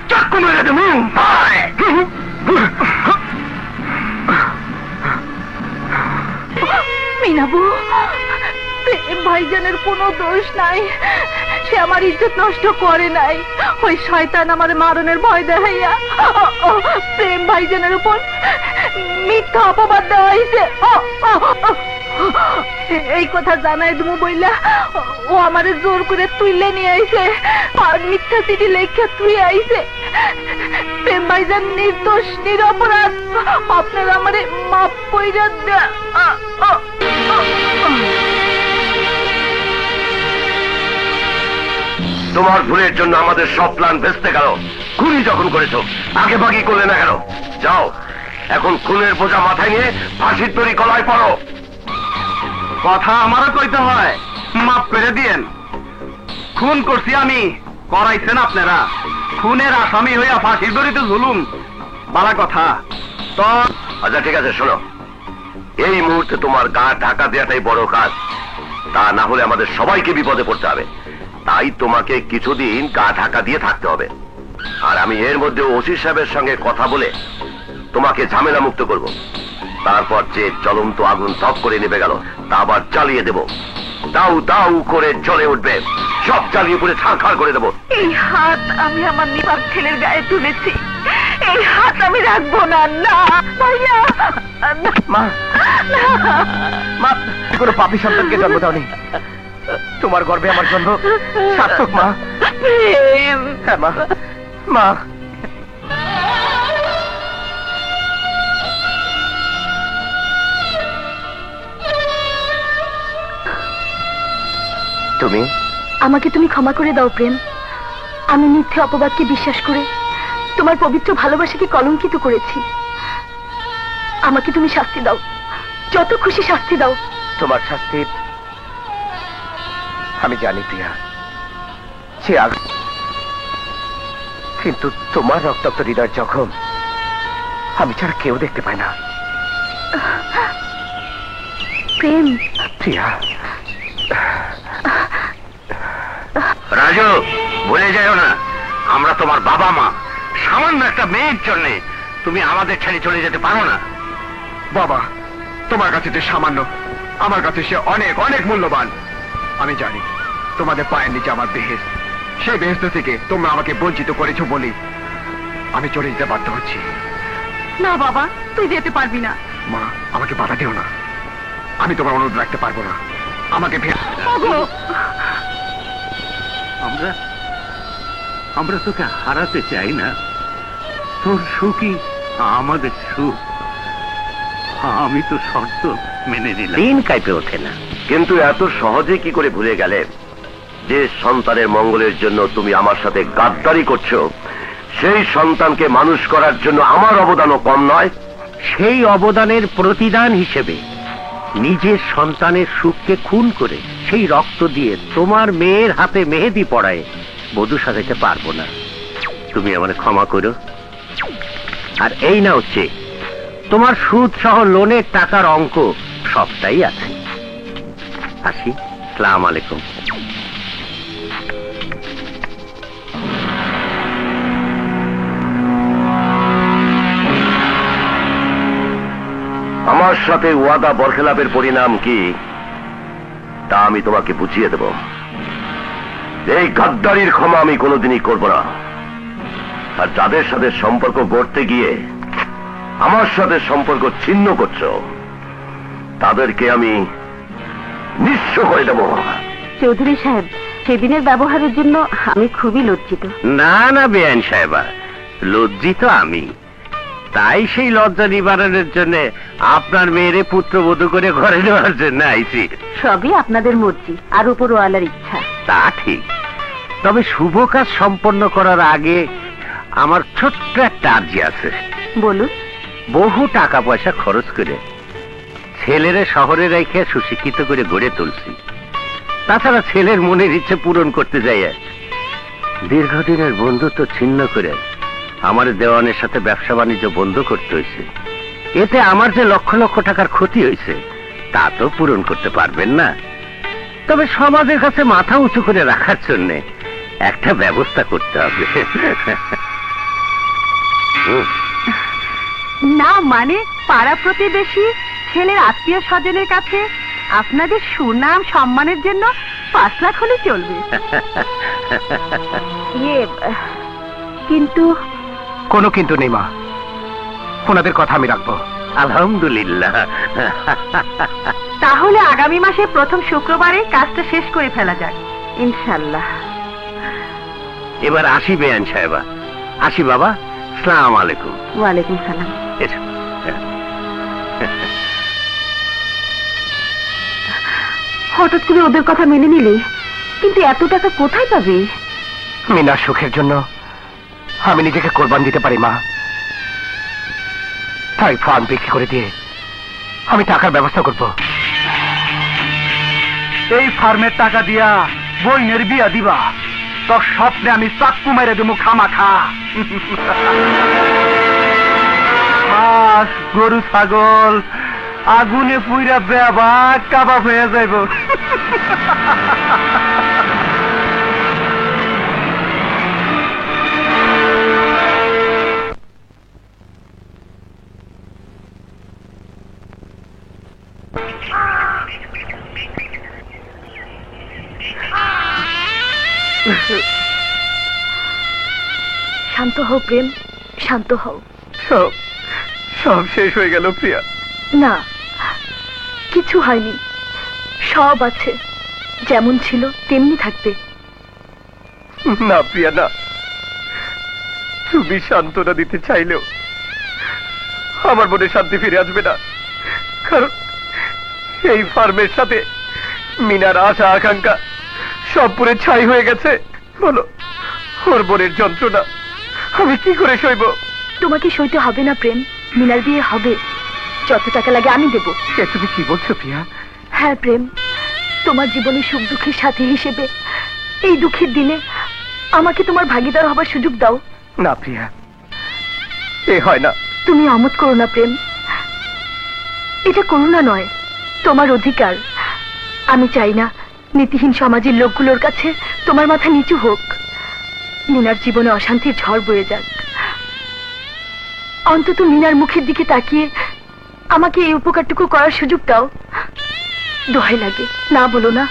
চাকু মেরে দেবো। মিনাবু, ভাইজানের কোনো দোষ নাই, সে আমার ইজ্জত নষ্ট করে নাই। ওই শয়তান আমার মারণের ভয় দেখাইয়া প্রেম ভাইজানের উপর মিথ্যা অপবাদ দেওয়া হয়েছে। এই কথা জানাই তুমি বইলা ও আমারে জোর করে তুইলে নিয়ে আইছে, আর মিথ্যা চিঠি লেখা তুই আইছে। প্রেম ভাইজান নির্দোষ নিরপরাধ, আপনারা আমারে মাফ কইরা দেয়া। তোমার ভুলের জন্য আমাদের সব প্ল্যান ভেস্তে গেল। খুনই যখন করেছো আগে ভাগই করলে না কেন? যাও এখন খুনের বোঝা মাথায় নিয়ে ফাঁসির তরি গলায় পড়ো। কথা আমারও কইতে হয়, মাফ করে দিয়েন। খুন করছি আমি, করাইছেন আপনারা। খুনের আসামি হইয়া ফাঁসির দড়িতে ঝুলুম, বালা কথা তো। আচ্ছা ঠিক আছে, শোনো, এই মুহূর্তে তোমার গা ঢাকা দেওয়াটাই বড় কাজ, তা না হলে আমাদের সবাইকে বিপদে পড়তে হবে। তাই তোমাকে কিছুদিন গা ঢাকা দিয়ে থাকতে হবে। আর আমি এর মধ্যে ওসি সাহেবের সঙ্গে কথা বলে তোমাকে ঝামেলা মুক্ত করব। তারপর যে জ্বলন্ত আগুন ধপ করে নেমে গেল তা আবার জ্বালিয়ে দেব। দাউ দাউ করে জ্বলে উঠবে, সব জ্বালিয়ে পুড়ে ছারখার করে দেবো। এই হাত আমি আমার নিপাত ছেলের গায়ে তুলেছি, এই হাত আমি রাখবো না। না ভাইয়া, মা, মা, কোনো পাপী সন্তানকে জন্ম দাওনি। তোমার গর্ভে আমার জন্ম সার্থক মা। প্রেম, হ্যাঁ মা, মা। তুমি আমাকে তুমি ক্ষমা করে দাও প্রেম। আমি মিথ্যে অপবাদকে বিশ্বাস করে তোমার পবিত্র ভালোবাসাকে কলঙ্কিত করেছি। আমাকে তুমি শাস্তি দাও, যত খুশি শাস্তি দাও। তোমার শাস্তি আমি জানি প্রিয়া, সে কিন্তু তোমার রক্তাক্ত হৃদয় জখম আমি ছাড়া কেউ দেখতে পায় না। প্রেম, প্রিয়া, রাজু, ভুলে যাও না আমরা তোমার বাবা মা। সামান্য একটা মেয়ের জন্য তুমি আমাদের ছেড়ে চলে যেতে পারো না। বাবা তোমার কাছে যে সামান্য, আমার কাছে সে অনেক অনেক মূল্যবান। আমি জানি তোমাদের পায়ের নিচে আমার বেহেশত, সেই বেহেশত থেকে তোমরা আমাকে বঞ্চিত করেছো বলে আমি চলে যেতে বাধ্য হচ্ছি। না বাবা, তুই যেতে পারবি না। মা, আমাকে বাধা দিও না, আমি তোমার অনুরোধ রাখতে পারবো না। আমাকে আমরা তোকে হারাতে চাই না। তোর সুখই আমাদের সুখ। আমি তো শর্ত মেনে নিলাম। দিন কাইপে ওঠে না। কিন্তু এত সহজে কি করে ভুলে গেলে যে সন্তানের মঙ্গলের জন্য তুমি আমার সাথে গাদ্দারি করছো, সেই সন্তানকে মানুষ করার জন্য আমার অবদানও কম নয়। সেই অবদানের প্রতিদান হিসেবে নিজের সন্তানের সুখকে খুন করে সেই রক্ত দিয়ে তোমার মেয়ের হাতে মেহেদি পড়ায় বধূ সাজাতে পারবো না। তুমি আমাকে ক্ষমা করো। আর এই না হচ্ছে তোমার সুদ সহ লোনের টাকার অঙ্ক সবটাই আছে। আসি, আসসালামু আলাইকুম। আমার সাথে ওয়াদা বরখেলাপের পরিণাম কি তা আমি তোমাকে বুঝিয়ে দেব। এই গাদ্দারির ক্ষমা আমি কোনোদিনই করব না। আর যাদের সাথে সম্পর্ক গড়তে গিয়ে আমার সাথে সম্পর্ক ছিন্ন করছো, তাদেরকে আমি নিঃস্ব করে দেব। চৌধুরী সাহেব, সেদিনের ব্যবহারের জন্য আমি খুবই লজ্জিত। না না বেআইন সাহেবা, লজ্জিত আমি। তাই সেই লজ্জা নিবারণের জন্য আপনার মেয়েরে পুত্রবধূ করে ঘরে নেওয়ার জন্য আইছি। সবই আপনাদের মর্জি আর উপরওয়ালার ইচ্ছা। তা ঠিক, তবে শুভ কাজ সম্পন্ন করার আগে আমার ছোট্ট একটা আর্জি আছে। বলুন। বহু টাকা পয়সা খরচ করে ছেলেরে শহরে রেখে সুশিক্ষিত করে গড়ে তুলছি। তাছাড়া ছেলের মনের ইচ্ছে পূরণ করতে যাই দীর্ঘদিনের বন্ধুত্ব ছিন্ন করে আমার দেওয়ানের সাথে ব্যবসা বাণিজ্য বন্ধ করতে হয়েছে। এতে আমার যে লক্ষ লক্ষ টাকার ক্ষতি হয়েছে তা তো পূরণ করতে পারবেন না। তবে সমাজের কাছে মাথা উঁচু করে রাখার জন্য একটা ব্যবস্থা করতে হবে। না মানে পাড়া প্রতিবেশী, ছেলের আত্মীয় স্বজনের কাছে আপনাদের সুনাম সম্মানের জন্য 5 লাখ হলে চলবে। কিন্তু কোনো কিন্তু নেই মা, ওনাদের কথা আমি রাখবো। আলহামদুলিল্লাহ। তাহলে আগামী মাসে প্রথম শুক্রবারে কাজটা শেষ করে ফেলা যাক ইনশাআল্লাহ। এবার আসি বেআইন সাহেবা। আসি বাবা, আসসালামু আলাইকুম। ওয়ালাইকুম সালাম। এসো। হঠাৎ করে ওদের কথা মেনে নিলে, কিন্তু এত টাকা কোথায় পাবে? মিনার সুখের জন্য আমি নিজেকে কোরবান দিতে পারি মা। তাই ফার্ম বিক্রি করে দিয়ে আমি টাকার ব্যবস্থা করব। এই ফার্মের টাকা দিয়া বইনের বিয়া দিবা, তোর স্বপ্নে আমি চাক্কু মেরে দেবো খামাখা। হাঁস, গরু, ছাগল আগুনে পুইরা বেবা কাবাব হয়ে যাইব। শান্ত হও প্রেম, শান্ত হও। সব সব শেষ হয়ে গেল প্রিয়া। না, কিছু হয়নি, সব আছে, যেমন ছিল তেমনি থাকবে। না প্রিয়া না, তুমি সান্ত্বনা দিতে চাইলেও আমার মনে শান্তি ফিরে আসবে না। কারণ এই ফার্মের সাথে মিনার আশা আকাঙ্ক্ষা সব পুরে ছাই হয়ে গেছে। বলো, ওর বোনের যন্ত্রণা আমি কি করে সইব? তোমাকে সইতে হবে না প্রেম, মিনার বিয়ে হবে, যত টাকা লাগে আমি দেব। এ তুমি কি বলছো প্রিয়া? হ্যাঁ প্রেম, তোমার জীবনে সুখ দুঃখের সাথী হিসেবে এই দুঃখের দিনে আমাকে তোমার ভাগিদার হবার সুযোগ দাও। না প্রিয়া, এ হয় না। তুমি অমত করো না প্রেম, এটা করুণা নয়, তোমার অধিকার। আমি চাই না নীতিহীন সমাজের লোকগুলোর কাছে তোমার মাথা নিচু হোক, মিনার জীবনে অশান্তির ঝড় বয়ে যাক। অন্তত মিনার মুখের দিকে তাকিয়ে আমাকে এই উপকারটুকু করার সুযোগ দাও। দোহাই লাগে, না বলো না।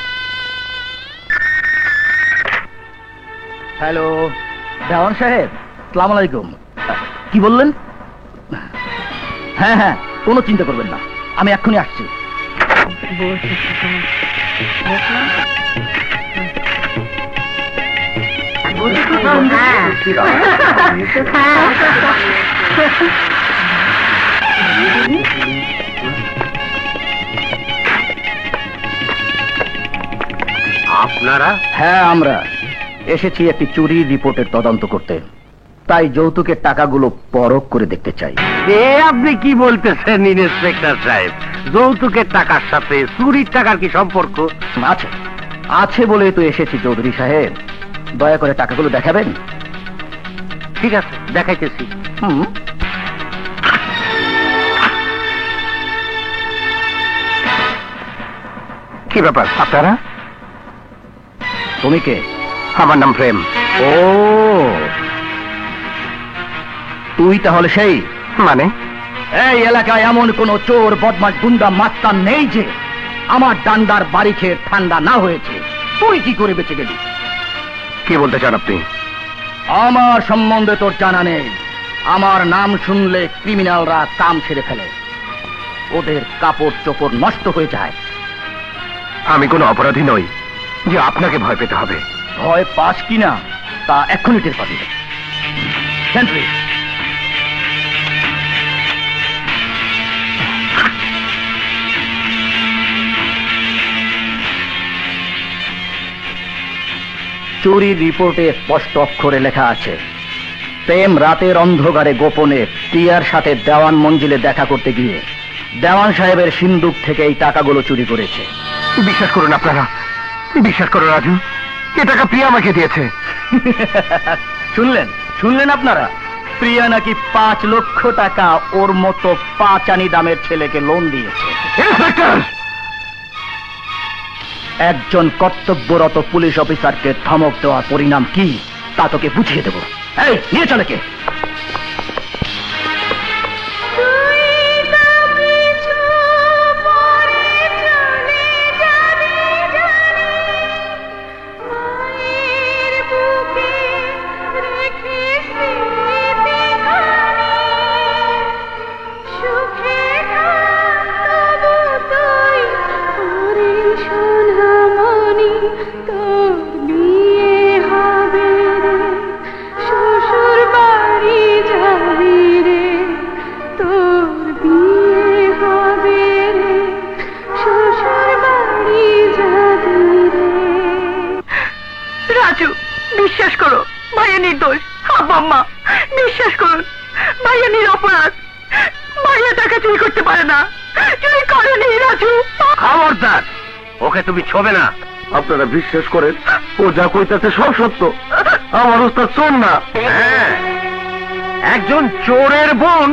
হ্যালো দেওয়ান সাহেব, আসসালামু আলাইকুম। কি বললেন? হ্যাঁ হ্যাঁ, কোনো চিন্তা করবেন না, আমি এক্ষুনি আসছি। আপনারা? হ্যাঁ, আমরা এসেছি একটি চুরি রিপোর্টের তদন্ত করতে, তাই যৌতুকের টাকাগুলো পরখ করে দেখতে চাই। আপনি কি বলতেছেন ইন্সপেক্টর সাহেব? যৌতুকের টাকার সাথে চুরির টাকার কি সম্পর্ক? আছে, আছে বলে তো এসেছি চৌধুরী সাহেব। দয়া করে টাকাগুলো দেখাবেন? ঠিক আছে, দেখাইতেছি। কি ব্যাপার আপনারা? তুমি কে? আমার নাম প্রেম। ও, তুই তাহলে সেই? মানে? এই এলাকায় এমন কোন চোর বদমাশ গুন্ডা মাস্তান নেই যে আমার ডান্ডার বাড়ি খেয়ে ঠান্ডা না হয়েছে। তুই কি করে বেঁচে গেলি? কি বলতে চান আপনি? আমার সম্বন্ধে তোর জানা নেই। আমার নাম শুনলে ক্রিমিনালরা কাম ছেড়ে ফেলে, ওদের কাপড় চোপড় নষ্ট হয়ে যায়। আমি কোনো অপরাধী নই যে আপনাকে ভয় পেতে হবে। ভয় পাস কিনা তা এক্ষুনি টের পাবি। সেন্ট্রি, চুরি রিপোর্টে স্পষ্ট অক্ষরে লেখা আছে, প্রেম রাতের অন্ধকারে গোপনে প্রিয়ার সাথে দেওয়ান মঞ্জিলে দেখা করতে গিয়ে দেওয়ান সাহেবের সিন্দুক থেকে এই টাকাগুলো চুরি করেছে। বিশ্বাস করুন আপনারা, বিশ্বাস করুন রাজু, এ টাকা প্রিয়া আমাকে দিয়েছে। শুনলেন শুনলেন আপনারা? প্রিয়া নাকি 5 লক্ষ টাকা ওর মতো 5 আনি দামের ছেলেকে লোন দিয়েছে। ইন্সপেক্টর! একজন কর্তব্যরত পুলিশ অফিসারকে ধমক দেওয়ার পরিণাম কি তা তোকে বুঝিয়ে দেব। এই নিয়ে চলে কে? রাজু, বিশ্বাস করো, ভাইয়া নির্দোষ। আব্বা বিশ্বাস করুন, ভাইয়া নিরপরাধ। ভাইয়া টাকা চুরি করতে পারে না, চুরি করেনি। রাজু, খবরদার, ওকে তুমি ছোবে না। আপনারা বিশ্বাস করেন ও যা কইতাছে সব সত্য? আমার ওস্তাদ চোর না। হ্যাঁ, একজন চোরের বোন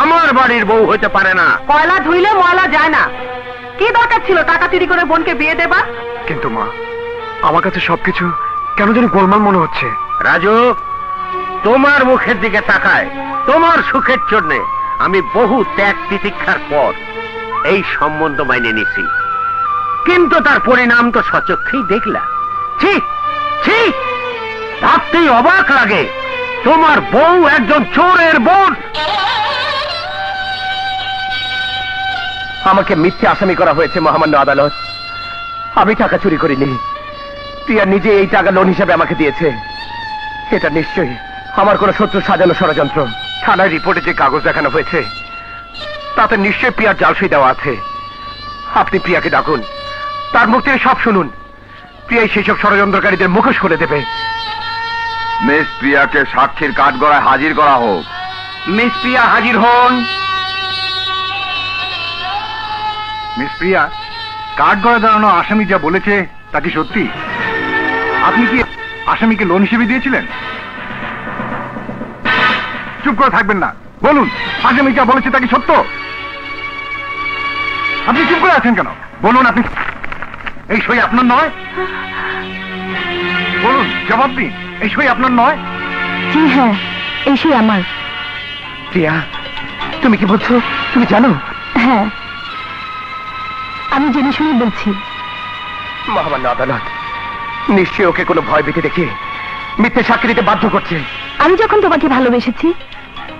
আমার বাড়ির বউ হইতে পারে না। কয়লা ধুইলে ময়লা যায় না। কি দরকার ছিল টাকা চুরি করে বোনকে বিয়ে দেবা? কিন্তু মা, আমার কাছে সবকিছু কেন জানি গোলমাল মনে হচ্ছে। রাজু, তোমার মুখের দিকে তাকায় তোমার সুখের জন্য আমি বহু ত্যাগ তিতিক্ষার পর এই সম্বন্ধ মাইনে নিছি, কিন্তু তার পরিণাম তো সচক্ষেই দেখলাম। ছি ছি, ভাবতেই অবাক লাগে তোমার বউ একজন চোরের বোন। আমাকে মিথ্যে আসামি করা হয়েছে মহামান্য আদালত। আমি টাকা চুরি করিনি, প্রিয়া নিজে এই টাকা লোন হিসেবে আমাকে দিয়েছে। এটা নিশ্চয়ই আমার কোনো শত্রু সাজানো ষড়যন্ত্র। থানায় রিপোর্টে যে কাগজ দেখানো হয়েছে তাতে নিশ্চয়ই প্রিয়ার জালসই দেওয়া আছে। আপনি প্রিয়াকে ডাকুন, তার মুখ থেকে সব শুনুন। প্রিয়াই সেসব ষড়যন্ত্রকারীদের মুখোশ খুলে দেবে। মিস প্রিয়াকে সাক্ষীর কাঠগড়ায় হাজির করা হোক। মিস প্রিয়া হাজির হন। মিস প্রিয়া, কাঠ গড়ে দাঁড়ানো আসামি যা বলেছে তা কি সত্যি? আপনি কি আসামিকে লোন হিসেবে দিয়েছিলেন? চুপ করে থাকবেন না, বলুন আসামি যা বলেছে তা কি সত্য? আপনি চুপ করে আছেন কেন? বলুন, আপনি এই সই আপনার নয়? বলুন, জবাব দিন, এই সই আপনার নয়? জি হ্যাঁ, এই সেই আমার। প্রিয়া, তুমি কি বলছো? তুমি জানো? হ্যাঁ, আমি জেনে শুনে বলছি। মহামান্য আদালত নিশ্চয়ই ওকে কোনো ভয় ভীতি দেখে মিথ্যে সাক্ষী দিতে বাধ্য করছে। আমি যখন তোমাকে ভালোবেসেছি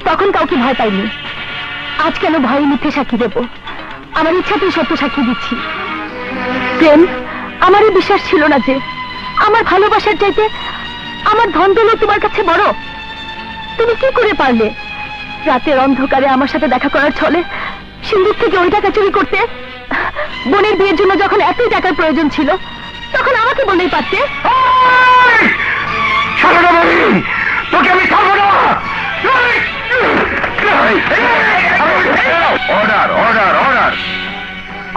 তখন কাউকে ভয় পাইনি। আজ কেন ভয়ে মিথ্যে সাক্ষী দেব? আমার ইচ্ছাতেই সত্য সাক্ষী দিচ্ছি। প্রেম, আমারই বিশ্বাস ছিল না যে আমার ভালোবাসার চাইতে আমার ধন দৌলত তোমার কাছে বড়। তুমি কি করে পারলে রাতের অন্ধকারে আমার সাথে দেখা করার ছলে সিন্ধুক থেকে ওই টাকা চুরি করতে? বোনের বিয়ের জন্য যখন এতই টাকার প্রয়োজন ছিল তখন আমাকে বললেই পারতে। তোকে আমি ছাড়বো না। Order, order, order.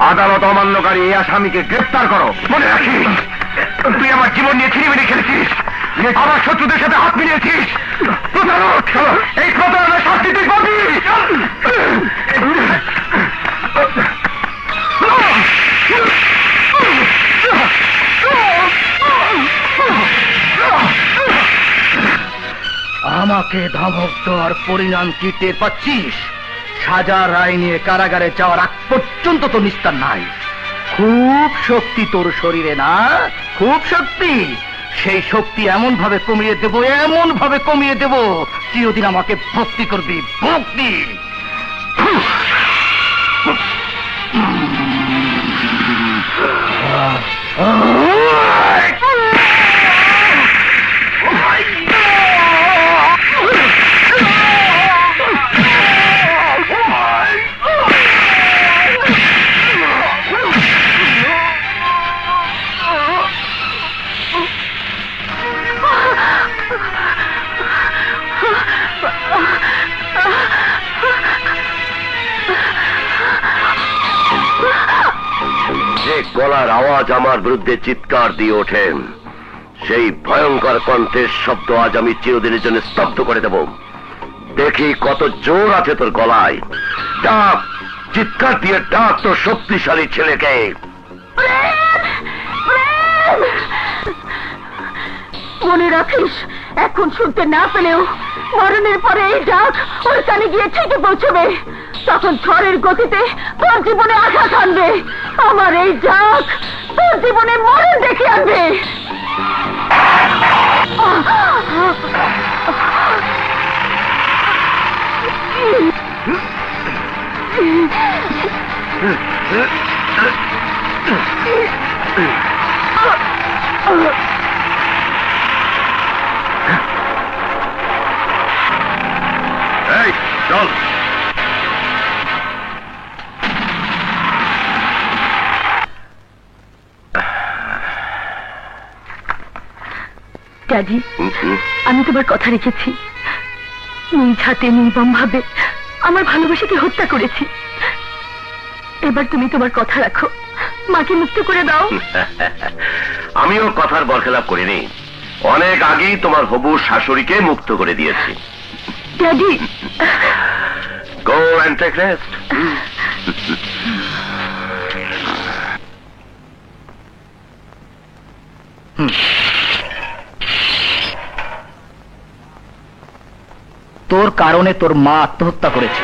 আদালত অমান্যকারী এই আসামিকে গ্রেফতার করো। মনে রাখিস, তুই আমার জীবন নিয়ে ছিনিমিনি খেলেছিস, আমার শত্রুদের সাথে হাত মিলিয়েছিস। প্রতারক, এই প্রতারণার শাস্তি তুই পাবি। আমাকে ধমক দেওয়ার পরিণাম কি টের পাচ্ছিস? সাজা রায় নিয়ে কারাগারে যাওয়ার আগ পর্যন্ত তো নিস্তার নাই। খুব শক্তি তোর শরীরে না? খুব শক্তি। সেই শক্তি এমন ভাবে কমিয়ে দেব, এমন ভাবে কমিয়ে দেব, চিরদিন আমাকে ভক্তি করবি, ভক্তি। যে গলার আওয়াজ আমার বিরুদ্ধে চিৎকার দিয়ে ওঠেন, সেই ভয়ঙ্কর কণ্ঠের শব্দ আজ আমি চিরদিনের জন্য স্তব্ধ করে দেব। দেখি কত জোর আছে তোর গলায়। ডাক, চিৎকার দিয়ে ডাক তোর শক্তিশালী ছেলেকে। মনে রাখিস, এখন শুনতে না পেলেও মরণের পরে এই ডাক ওর কানে গিয়ে ঠিকই পৌঁছবে। তখন ঝড়ের গতিতে তোর জীবনে আঘাত আনবে। আমার এই ডাক তোর জীবনে মরণ ডেকে আনবে। এই চল। ড্যাডি, আমি তোমার কথা রেখেছি। নিজ হাতে নির্মম ভাবে আমার ভালোবাসাকে হত্যা করেছি। এবার তুমি তোমার কথা রাখো, মাকে মুক্ত করে দাও। আমিও কথার বরখেলাপ করিনি। অনেক আগেই তোমার হবু শাশুড়িকে মুক্ত করে দিয়েছি। Daddy, go and take rest. তোর কারণে তোর মা আত্মহত্যা করেছে।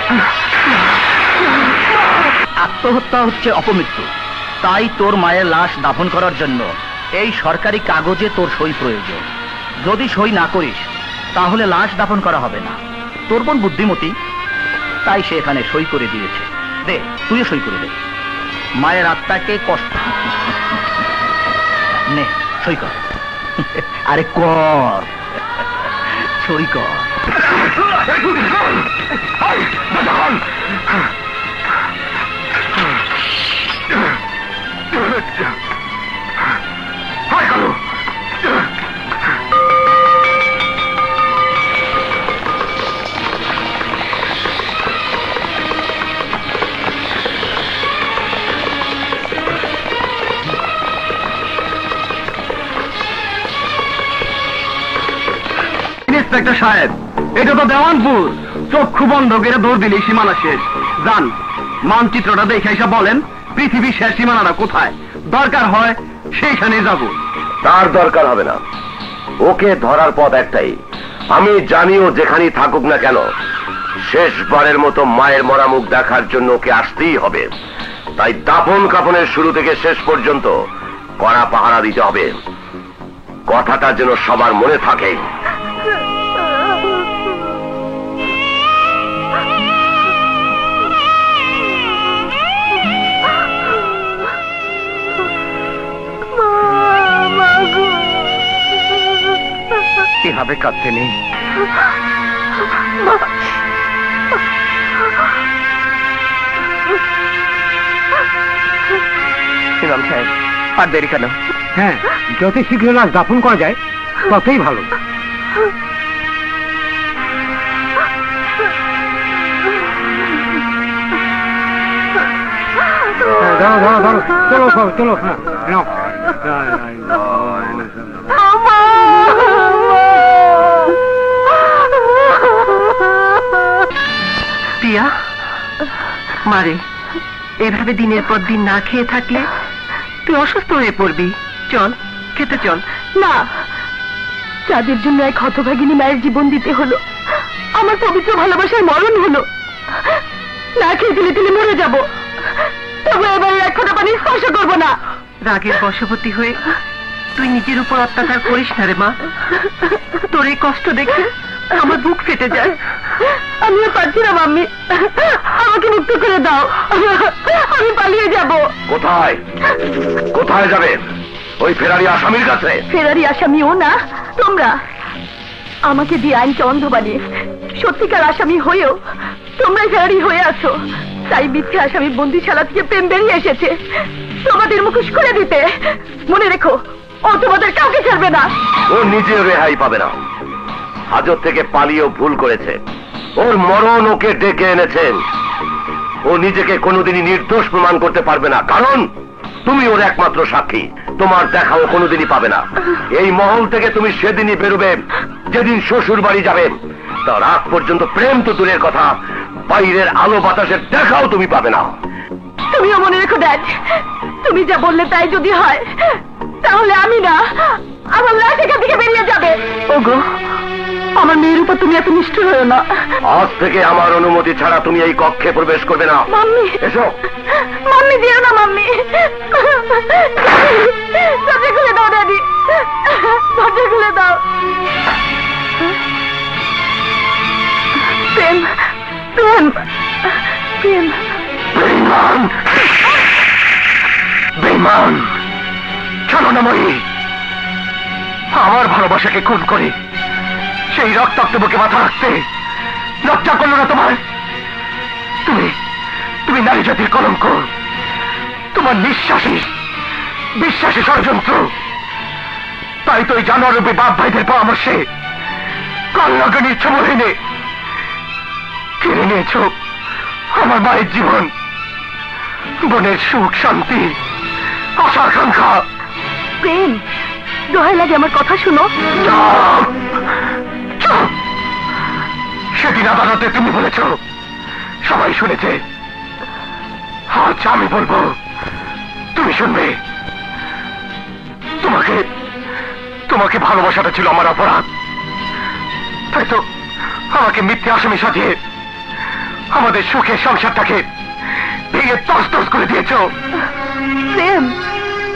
আত্মহত্যা হচ্ছে অপমৃত্যু। তাই তোর মায়ের লাশ দাফন করার জন্য এই সরকারি কাগজে তোর সই প্রয়োজন। যদি সই না করিস তাহলে লাশ দাফন করা হবে না। তোর বোন বুদ্ধিমতী, তাই সে এখানে সই করে দিয়েছে। দে, তুইও সই করে দে। মায়ের আত্মাকে কষ্ট নে, সই কর। আরে কর, সই কর। ইন্সপেক্টর সাহেব, এটা তো দেওয়ানপুর। চক্ষু বন্ধ করে দৌড় দিলেই সীমানা শেষ। যান, মানচিত্রটা দেখে এসে বলেন পৃথিবীর শেষ সীমানাটা কোথায়। দরকার হয় সেইখানে যাব। তার দরকার হবে না, ওকে ধরার পথ একটাই। আমি জানিও যেখানেই থাকুক না কেন, শেষবারের মতো মায়ের মরা মুখ দেখার জন্য ওকে আসতেই হবে। তাই দাফন কাফনের শুরু থেকে শেষ পর্যন্ত কড়া পাহারা দিতে হবে। কথাটা যেন সবার মনে থাকে। এভাবে কাঁদতে নেই। ইমাম সাহেব, আর দেরি কেন? হ্যাঁ, যত শীঘ্র লাশ দাফন করা যায় ততই ভালো। চলো চলো চলো। হ্যাঁ, পিয়া, মারে, এভাবে দিনের পর দিন না খেয়ে থাকলে তুই অসুস্থ হয়ে পড়বি। চল, খেতে চল। না, যাদের জন্য এক হতভাগিনী মায়ের জীবন দিতে হলো, আমার পবিত্র ভালোবাসার মরণ হলো, না খেয়ে দিলে দিলে মরে যাব। তবে এবারে এক ফোঁটা পানি স্পর্শ করবো না। রাগের বশবর্তী হয়ে তুই নিজের উপর অত্যাচার করিস না রে মা। তোর এই কষ্ট দেখে আমার বুক ফেটে যায়। আমিও পারছি না মাম্মি, আমাকে মুক্ত করে দাও। আমি পালিয়ে যাব। কোথায় কোথায় যাবে? ওই ফেরারি আসামির কাছে? ফেরারি আসামিও না, তোমরা আমাকে দিয়ে আইনকে অন্ধ বানিয়ে সত্যিকার আসামি হয়েও তোমরাই ফেরারি হয়ে আছো। তাই মিথ্যে আসামি বন্দিশালা থেকে প্রেম বেরিয়ে এসেছে তোমাদের মুখোশ করে দিতে। মনে রেখো, ও তোমাদের কাউকে ছাড়বে না। ও নিজেও রেহাই পাবে না। হাজত থেকে পালিয়েও ভুল করেছে। ওর মরণ ওকে ডেকে এনেছেন। ও নিজেকে কোনোদিনই নির্দোষ প্রমাণ করতে পারবে না, কারণ তুমি ওর একমাত্র সাক্ষী। তোমার দেখা ও কোনোদিনই পাবে না। এই মহল থেকে তুমি সেদিনই বেরোবে যেদিন শ্বশুর বাড়ি যাবে। তার আগ পর্যন্ত প্রেম তো দূরের কথা, বাইরের আলো বাতাসের দেখাও তুমি পাবে না। তুমিও মনে রেখো ড্যাড, তুমি যা বললে তাই যদি হয়, তাহলে আমি না, আমার লাশ এখান থেকে বেরিয়ে যাবে। ওগো, আমার মেয়ের উপর তুমি এত নিষ্ঠুর হয়েও না। আজ থেকে আমার অনুমতি ছাড়া তুমি এই কক্ষে প্রবেশ করবে না। মাম্মি, এসো। মাম্মি দিও না, মাম্মি। দরজা খুলে দাও ড্যাডি, দরজা খুলে দাও। প্রেম, প্রেম, প্রেম। বেঈমান, বেঈমান, ছলনাময়ী, আমার ভালোবাসাকে খুন করে সেই রক্তাক্ত বুকে মাথা রাখতে লজ্জা করলো না তোমার? তুমি তুমি নারী জাতির কলঙ্ক। তোমার নিঃশ্বাসী বিশ্বাসী ষড়যন্ত্র। তাই তো এই জানোয়ারূপী বাপ ভাইদের পরামর্শে কল্যাণীর ছবল এনে কেড়ে নিয়েছ আমার মায়ের জীবন, বোনের সুখ শান্তি, আশা আকাঙ্ক্ষা। প্রেম, দোহাই লাগে আমার কথা শুনো। চুপ! চুপ! সেদিন আদালতে তুমি বলেছ, সবাই শুনেছে। আজ আমি বলবো, তুমি শুনবে। তোমাকে তোমাকে ভালোবাসাটা ছিল আমার অপরাধ। তাই তো আমাকে মিথ্যে আসামি সাজিয়ে আমাদের সুখের সংসারটাকে ভেঙে তছনছ করে দিয়েছ। প্রেম,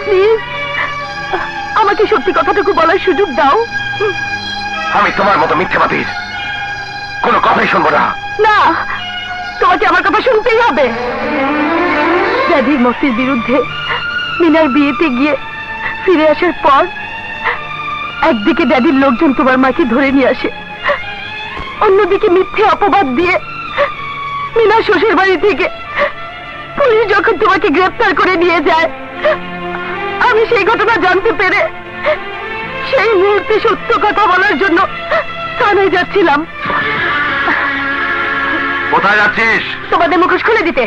প্লিজ আমাকে সত্যি কথাটুকু বলার সুযোগ দাও। আমি তোমার মতো মিথ্যাবাদীর কোনো কথাই শুনবো না। না, তোমাকে আমার কথা শুনতেই হবে। ব্যাধির মস্তির বিরুদ্ধে মিনার বিয়েতে গিয়ে ফিরে আসার পর একদিকে ব্যাধির লোকজন তোমার মাকে ধরে নিয়ে আসে, অন্যদিকে মিথ্যে অপবাদ দিয়ে মিনার শ্বশুর বাড়ি থেকে পুলিশ যখন তোমাকে গ্রেফতার করে নিয়ে যায়, আমি সেই ঘটনা জানতে পেরে সেই মুহূর্তে সত্য কথা বলার জন্য থানায় যাচ্ছিলাম। কোথায় যাচ্ছিস? তোমাদের মুখোশ খুলে দিতে।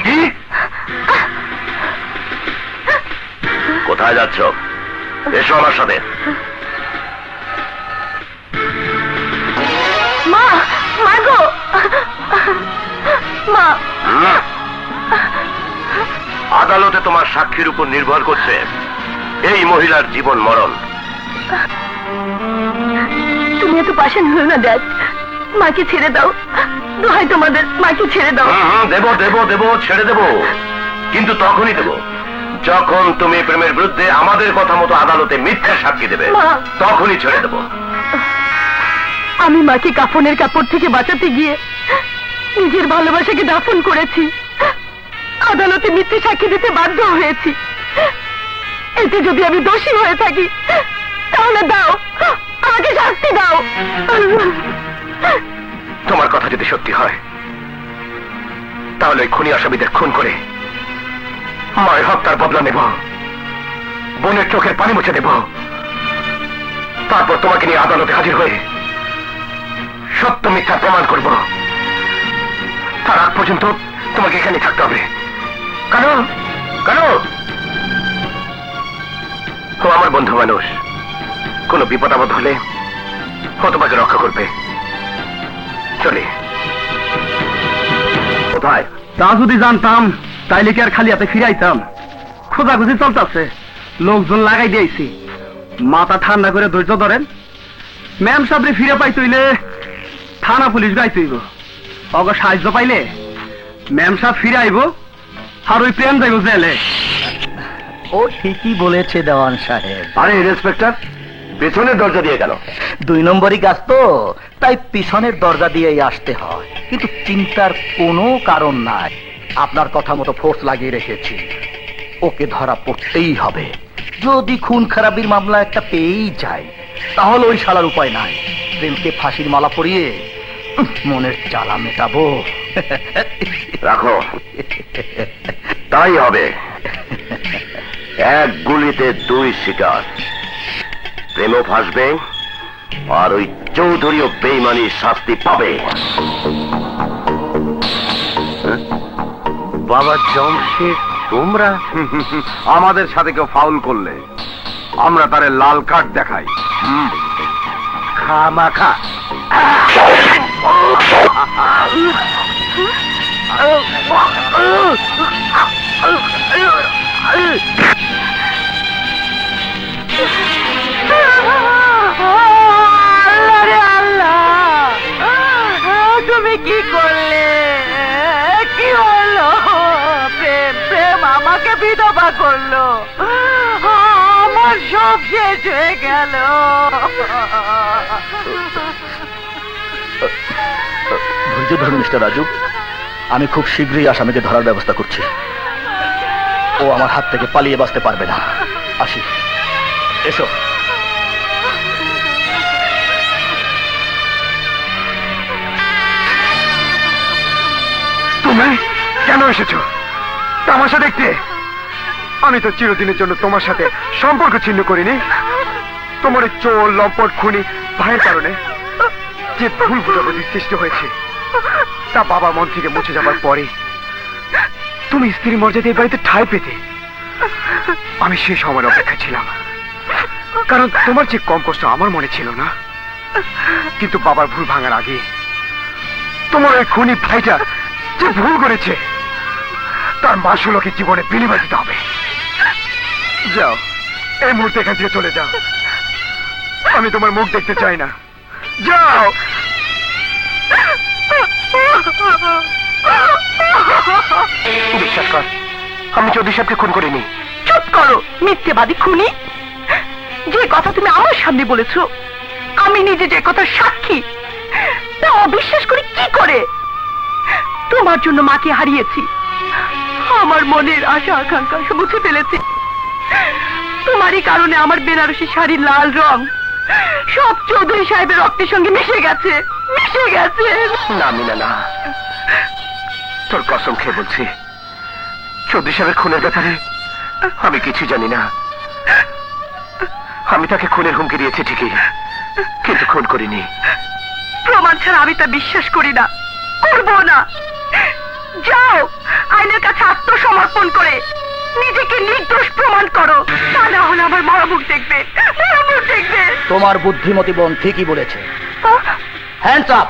কোথায় যাচ্ছ? এসো আমার সাথে। মা, মা গো, মা। আদালতে তোমার সাক্ষীর উপর নির্ভর করছে এই মহিলার জীবন মরণ। তুমি এত পাশান হলো না ড্যাড, মাকে ছেড়ে দাও, দোহাই তোমাদের, মাকে ছেড়ে দাও। দেব দেব দেব, ছেড়ে দেব, কিন্তু তখনই দেব যখন তুমি প্রেমের বিরুদ্ধে আমাদের কথা মতো আদালতে মিথ্যা সাক্ষী দেবে, মা। তখনই ছেড়ে দেব। আমি মাকে কাফনের কাপড় থেকে বাঁচাতে গিয়ে নিজের ভালোবাসাকে দাফন করেছি, আদালতে মিথ্যে সাক্ষী দিতে বাধ্য হয়েছি। এতে যদি আমি দোষী হয়ে থাকি তাহলে দাও, আমাকে শাস্তি দাও। তোমার কথা যদি সত্যি হয় তাহলে ওই খুনি আসামিদের খুন করে মায়ের হত্যার বদলা নেব, বোনের চোখের পানি মুছে দেব, তারপর তোমাকে নিয়ে আদালতে হাজির হয়ে সত্য মিথ্যা প্রমাণ করব। তার আগ পর্যন্ত তোমাকে এখানে থাকতে হবে। কেন কেন? ও আমার বন্ধু মানুষ, কোনো বিপদ আপদ হলে ও তোমাকে রক্ষা করবে। চলে। কোথায়? তা যদি জানতাম তাইলে কি আর খালি হাতে ফিরাইতাম? খোঁজাখুঁজি চলতেছে, লোকজন লাগাই দিয়েছি। মাথা ঠান্ডা করে ধৈর্য ধরেন। ম্যাম সাবরে ফিরে পাই তৈলে থানা পুলিশ গাই তৈব, অগ সাহায্য পাইলে ম্যাম সাহেব ফিরে আইব আর ওই প্রেম যাইব জেলে। ও ঠিকই বলেছে দেওয়ান সাহেব। আরে ইন্সপেক্টর, পেছনের দরজা দিয়ে গেল। 2 নম্বরই গাছ তো, তাই পিছনের দরজা দিয়েই আসতে হয়। কিন্তু চিন্তার কোনো কারণ নাই, আপনার কথা মতো ফোর্স লাগিয়ে রেখেছি। ওকে ধরা পড়তেই হবে। যদি খুন খারাপির মামলা একটা পেয়েই যায় তাহলে ওই শালার উপায় নাই, প্রেমকে ফাঁসির মালা পরিয়ে মনের জ্বালা মেটাবো। রাখো, তাই হবে। এক গুলিতে 2 শিকার, প্রেমও ফাঁসবে আর ওই চৌধুরীও বেইমানির শাস্তি পাবে। বাবা জমশেদ, তোমরা আমাদের সাথে কেউ ফাউল করলে আমরা তারে লাল কার্ড দেখাই। খামাখা তুমি কি করলে? কি হলো? প্রেম প্রেম আমাকে বিধবা করলো, আমার সব শেষ হয়ে গেল। ধৈর্য ধরুন মিস্টার রাজু, আমি খুব শীঘ্রই আসামিকে ধরার ব্যবস্থা করছি। ও আমার হাত থেকে পালিয়ে বাঁচতে পারবে না। আসি, এসো। তুমি কেন এসেছো তামাশা দেখতে? আমি তো চিরদিনের জন্য তোমার সাথে সম্পর্ক ছিন্ন করিনি। তোমার এই চোর লম্পট খুনি ভাইয়ের কারণে যে ভুল বুঝাবুঝির সৃষ্টি হয়েছে তা বাবা মন থেকে মুছে যাবার পরে তুমি স্ত্রী মর্যাদা এই বাড়িতে ঠাঁই পেতে আমি সেই সময়ের অপেক্ষা ছিলাম, কারণ তোমার যে কম কষ্ট আমার মনে ছিল না। কিন্তু বাবার ভুল ভাঙার আগে তোমার ওই খুনি ভাইটা যে ভুল করেছে তার মাসুলকে জীবনে বিনিময় দিতে হবে। যাও, এই মুহূর্তে এখান থেকে চলে যাও, আমি তোমার মুখ দেখতে চাই না। যাও। বিশ্বাস কর, আমি চৌধুরী সাহেবকে খুন করিনি। চুপ করো মিথ্যেবাদী খুনি! যে কথা তুমি আমার সামনে বলেছো, আমি নিজে যে কথা সাক্ষী তোমার জন্য মাকে হারিয়েছি, আমার মনের আশা আকাঙ্ক্ষা সব মুছে ফেলেছি। তোমারই কারণে আমার বেনারসি শাড়ির লাল রং সব চৌধুরী সাহেবের রক্তের সঙ্গে মিশে গেছে, মিশে গেছে। না মিনা না, তোর কসম খেয়ে বলছি, চৌধুরী সাহেবের খুনের ব্যাপারে আমি কিছু জানি না। আমি তাকে খুনের হুমকি দিয়েছি ঠিকই, কিন্তু খুন করিনি। প্রমাণ ছাড়া আমি তা বিশ্বাস করি না, করবো না। যাও, আইনের কাছে আত্মসমর্পণ করে নিজেকে নির্দোষ প্রমাণ করো, তা না হলে আমার মরা মুখ দেখবে, মরা মুখ দেখবে। তোমার বুদ্ধিমতী বোন ঠিকই বলেছে। Hands up!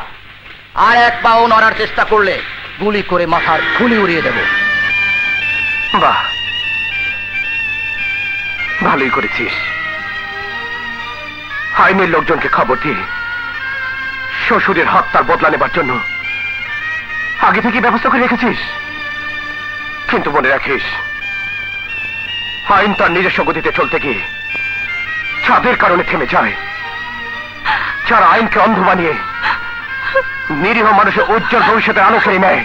আর এক পাও নড়ার চেষ্টা করলে গুলি করে মাথার খুলি উড়িয়ে দেব। বাহ, ভালোই করেছিস। আইনের লোকজনকে খবর দিয়ে শ্বশুরের হত্যার বদলা নেবার জন্য আগে থেকে ব্যবস্থা করে রেখেছিস। কিন্তু মনে রাখিস, আইন তার নিজস্ব গতিতে চলতে গিয়ে যাদের কারণে থেমে যায়, যারা আইনকে অন্ধ বানিয়ে নিরীহ মানুষের উজ্জ্বল ভবিষ্যতের আলো কেড়ে নেয়,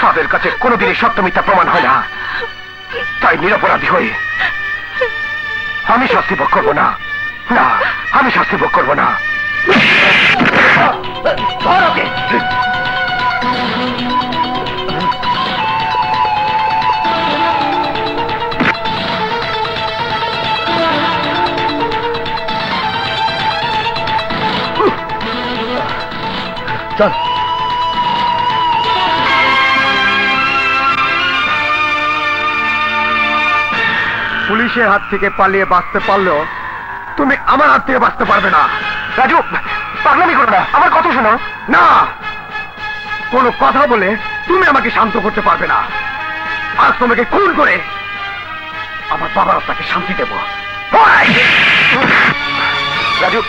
তাদের কাছে কোনোদিনই সত্য মিথ্যা প্রমাণ হয় না। তাই নিরপরাধী হয়ে আমি শাস্তি ভোগ করবো না, না, আমি শাস্তি ভোগ করবো না। ধর ওকে! চল। পুলিশের হাত থেকে পালিয়ে বাঁচতে পারলেও তুমি আমার হাত থেকে বাঁচতে পারবে না। রাজু, পাগলামি করো না, আমার কথা শোনো। না, কোনো কথা বলে তুমি আমাকে শান্ত করতে পারবে না। আজ তোমাকে খুন করে আমার বাবার আপনাকে শান্তি দেব। রাজু,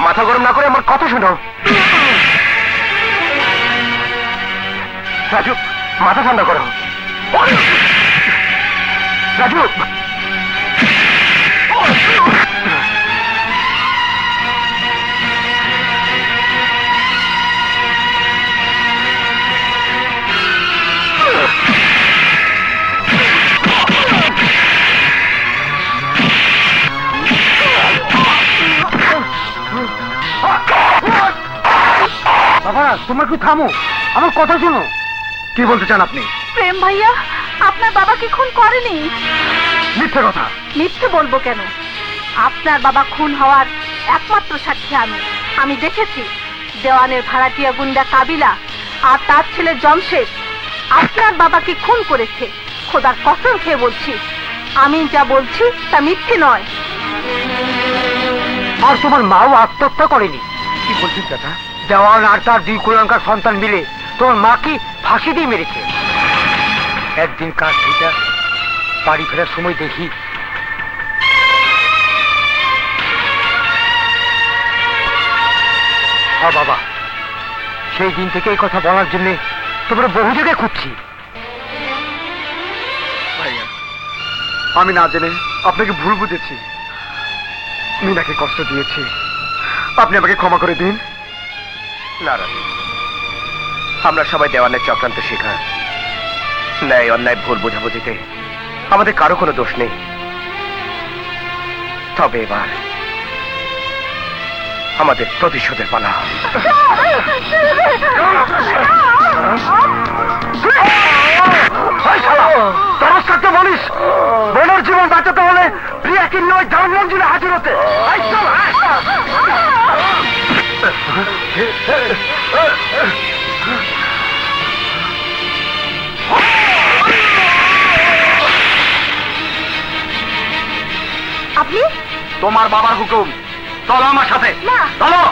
মাথা গরম না করে আমার কথা শোনো। রাজু, মাথা ঠান্ডা করো। রাজু, বাবা, তোমার কি থামো, আমার কথা শোনো। কি বলতে চান আপনি? প্রেম ভাইয়া আপনার বাবাকে খুন করেনি। মিথ্যে কথা। মিথ্যে বলবো কেন? আপনার বাবা খুন হওয়ার একমাত্র সাক্ষী আমি দেখেছি। দেওয়ানের ভাড়াটিয়া গুন্ডা কাবিলা আর তার ছেলে জমশেদ আপনার বাবাকে খুন করেছে। খোদার কসম খেয়ে বলছি, আমি যা বলছি তা মিথ্যে নয়। আর তোমার মাও আত্মহত্যা করেনি? কি বলছিস চাচা? দেওয়ান আর তার দুই কুলাঙ্কার সন্তান মিলে তোমার মাকে ফাঁসি দিয়ে মেরেছে। একদিন কাজ থেকে বাড়ি ফেরার সময় দেখি বাবা, সেই দিন থেকে এই কথা বলার জন্য তোমরা বহু জায়গায় খুঁজছি। ভাইয়া, আমি না জেনে আপনাকে ভুল বুঝেছি, মিনাকে কষ্ট দিয়েছি, আপনি আমাকে ক্ষমা করে দিন। না রাজু, আমরা সবাই দেওয়ানের চক্রান্ত শিকার। ন্যায় অন্যায় ভুল বোঝাবুঝিতে আমাদের কারো কোনো দোষ নেই। তবে এবার আমাদের প্রতিশোধের পালা। তরস থাকতে বলিস, বোনের জীবন বাঁচাতে হলে প্রিয়াকে নয় জান মঞ্জিলে হাজির হতে। আপনি? তোমার বাবার হুকুম, চলো আমার সাথে। না। চলো।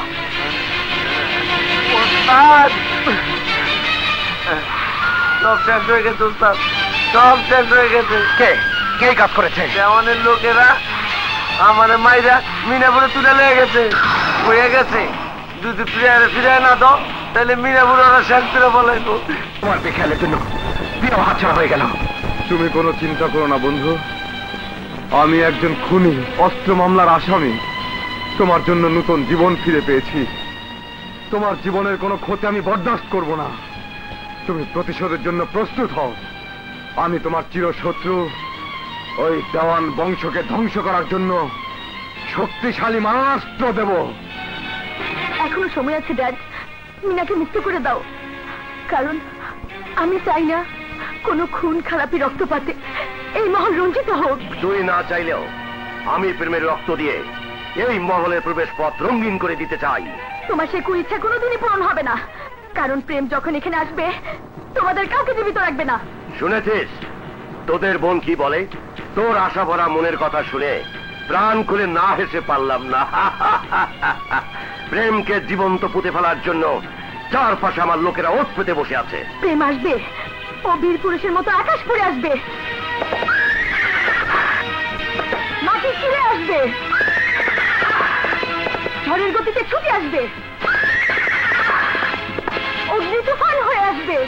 সব শেষ হয়ে গেছে উস্তাদ, সব শেষ হয়ে গেছে। কে কে কাজ করেছে? দেওয়ানের লোকেরা আমার মাইরা মিনাপুরে তুলে লেগে গেছে, হয়ে গেছে। যদি ফিরে না দাও তাহলে মিনাপুরে ওরা শান্তিরে বলাইবো। তোমার বেখেয়ালের জন্য বিয়ে হাতছাড়া হয়ে গেল। তুমি কোনো চিন্তা করো না বন্ধু, আমি একজন খুনি, অস্ত্র মামলার আসামি। তোমার জন্য নতুন জীবন ফিরে পেয়েছি। তোমার জীবনের কোনো ক্ষতি আমি বরদাস্ত করব না। তুমি প্রতিশোধের জন্য প্রস্তুত হও। আমি তোমার চিরশত্রু ওই দেওয়ান বংশকে ধ্বংস করার জন্য শক্তিশালী মারাস্ত্র দেব। এখনো সময় আছে ড্যাড, মিনাকে মুক্ত করে দাও, কারণ আমি চাই না কোনো খুন খারাপি রক্তপাতে এই মহল রঞ্জিত হোক। তুই না চাইলেও আমি প্রেমের রক্ত দিয়ে এই মহলের প্রবেশ পথ রঙিন করে দিতে চাই। তোমার সে ইচ্ছা কোনোদিনই পূরণ হবে না, কারণ প্রেম যখন এখানে আসবে তোমাদের কাউকে জীবিত রাখবে না। শুনেছিস তোদের বোন কি বলে? তোর আশা ভরা মনের কথা শুনে প্রাণ খুলে না হেসে পারলাম না। প্রেমকে জীবন্ত পুঁতে ফেলার জন্য চারপাশে আমার লোকেরা ওত পেতে বসে আছে। প্রেম আসবে, ও বীর পুরুষের মতো আকাশ পড়ে আসবে, মাটি ফিরে আসবে, ঝড়ের গতিতে ছুটে আসবে, অগ্নি তুফান হয়ে আসবে,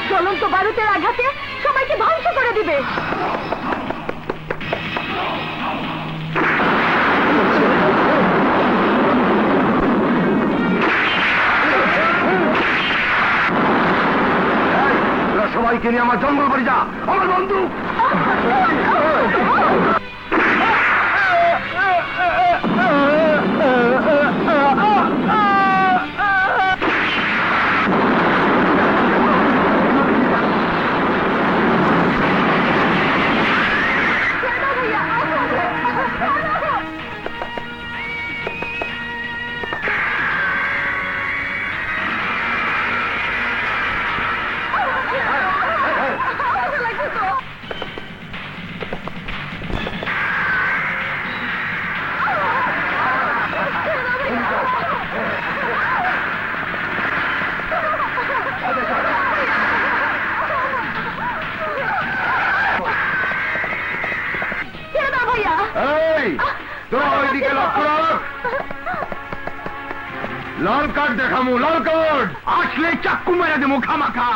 জ্বলন্ত বারুদের আঘাতে সবাইকে ধ্বংস করে দিবে। সবাইকে নিয়ে আমার জঙ্গল বাড়ি যা, আমার বন্ধু। লাল কার্ড দেখামু, লাল কার্ড আসলে চাক্কু মেরে দেবো খামাখা।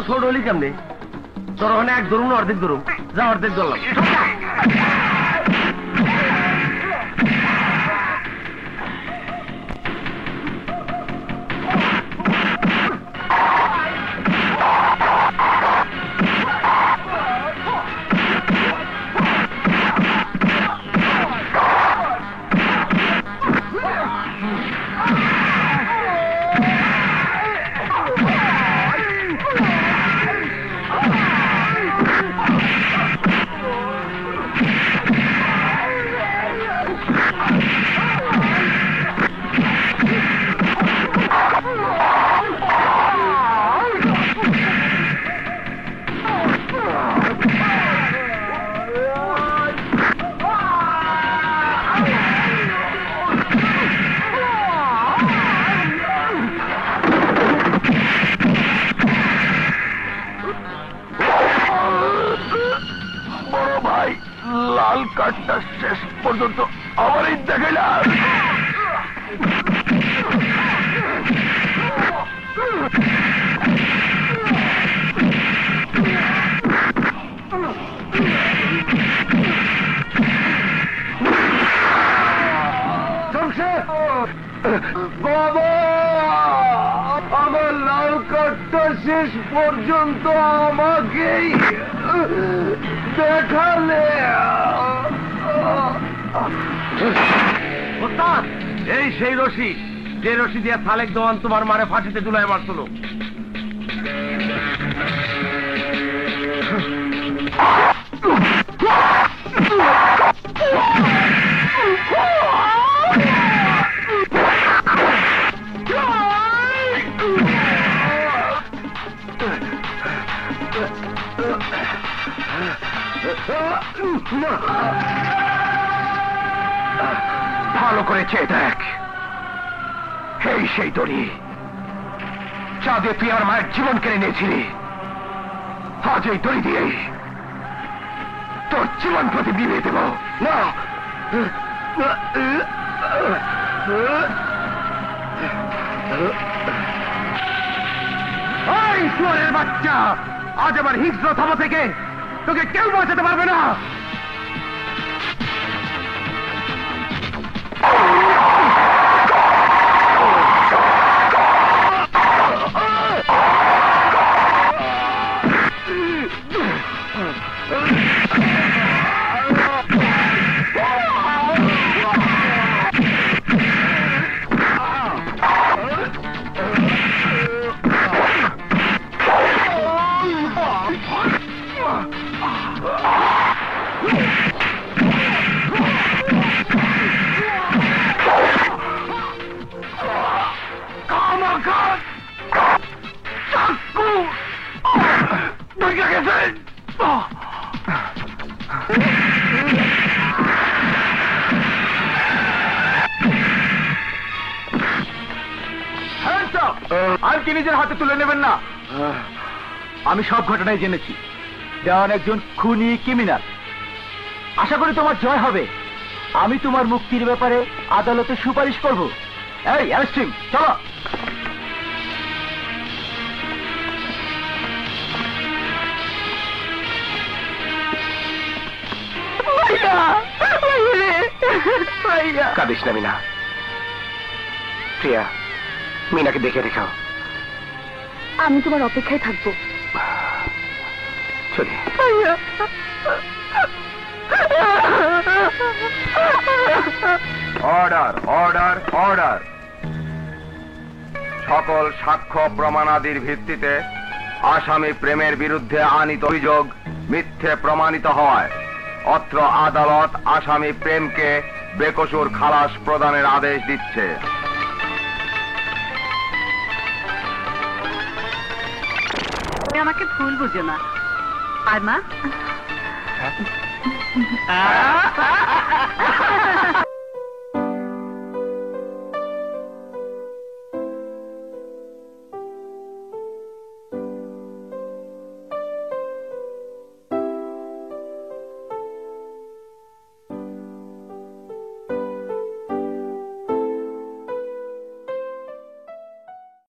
ছোট হলি কেমনে? তোর ওখানে এক ধরুন অর্ধেক ধরুন, যা অর্ধেক ধরলাম। কাঠটা শেষ পর্যন্ত আমারই দেখাইলা। বাবা, আমার লাল কাঠটা শেষ পর্যন্ত আমাকেই দেখালে। ওস্তাদ, এই সেই রশি, যে রশি দিয়ে সালেক দেওয়ান তোমার মারে ফাঁসিতে ঝুলায় মারছিল। ভালো করে চেয়ে দেখ, এই সেই দড়ি যা দিয়ে তুই আমার মায়ের জীবন কেড়ে নিয়েছিলি। আজ এই দড়ি দিয়ে তোর জীবন প্রতি বিলিয়ে দেব। না, এই শুয়োরের বাচ্চা, আজ আবার হিংস্র থামা থেকে তোকে কেউ বাঁচাতে পারবে না। আইনকে নিজের হাতে তুলে নেবেন না। আমি সব ঘটনাই জেনেছি। দেওয়ান একজন খুনি ক্রিমিনাল। আশা করি তোমার জয় হবে। আমি তোমার মুক্তির ব্যাপারে আদালতে সুপারিশ করব। এই অ্যারেস্টিং, চলো। কাঁদিস না মিনা। প্রিয়া, মিনাকে দেখে রেখাও। আমি তোমার অপেক্ষায় থাকবো। চলি। Order, order, order. সকল সাক্ষ্য প্রমাণাদির ভিত্তিতে আসামি প্রেমের বিরুদ্ধে আনীত অভিযোগ মিথ্যে প্রমাণিত হয়। অত্র আদালত আসামি প্রেমকে বেকসুর খালাস প্রদানের আদেশ দিচ্ছে। তুমি আমাকে ভুল বুঝো না। আর মা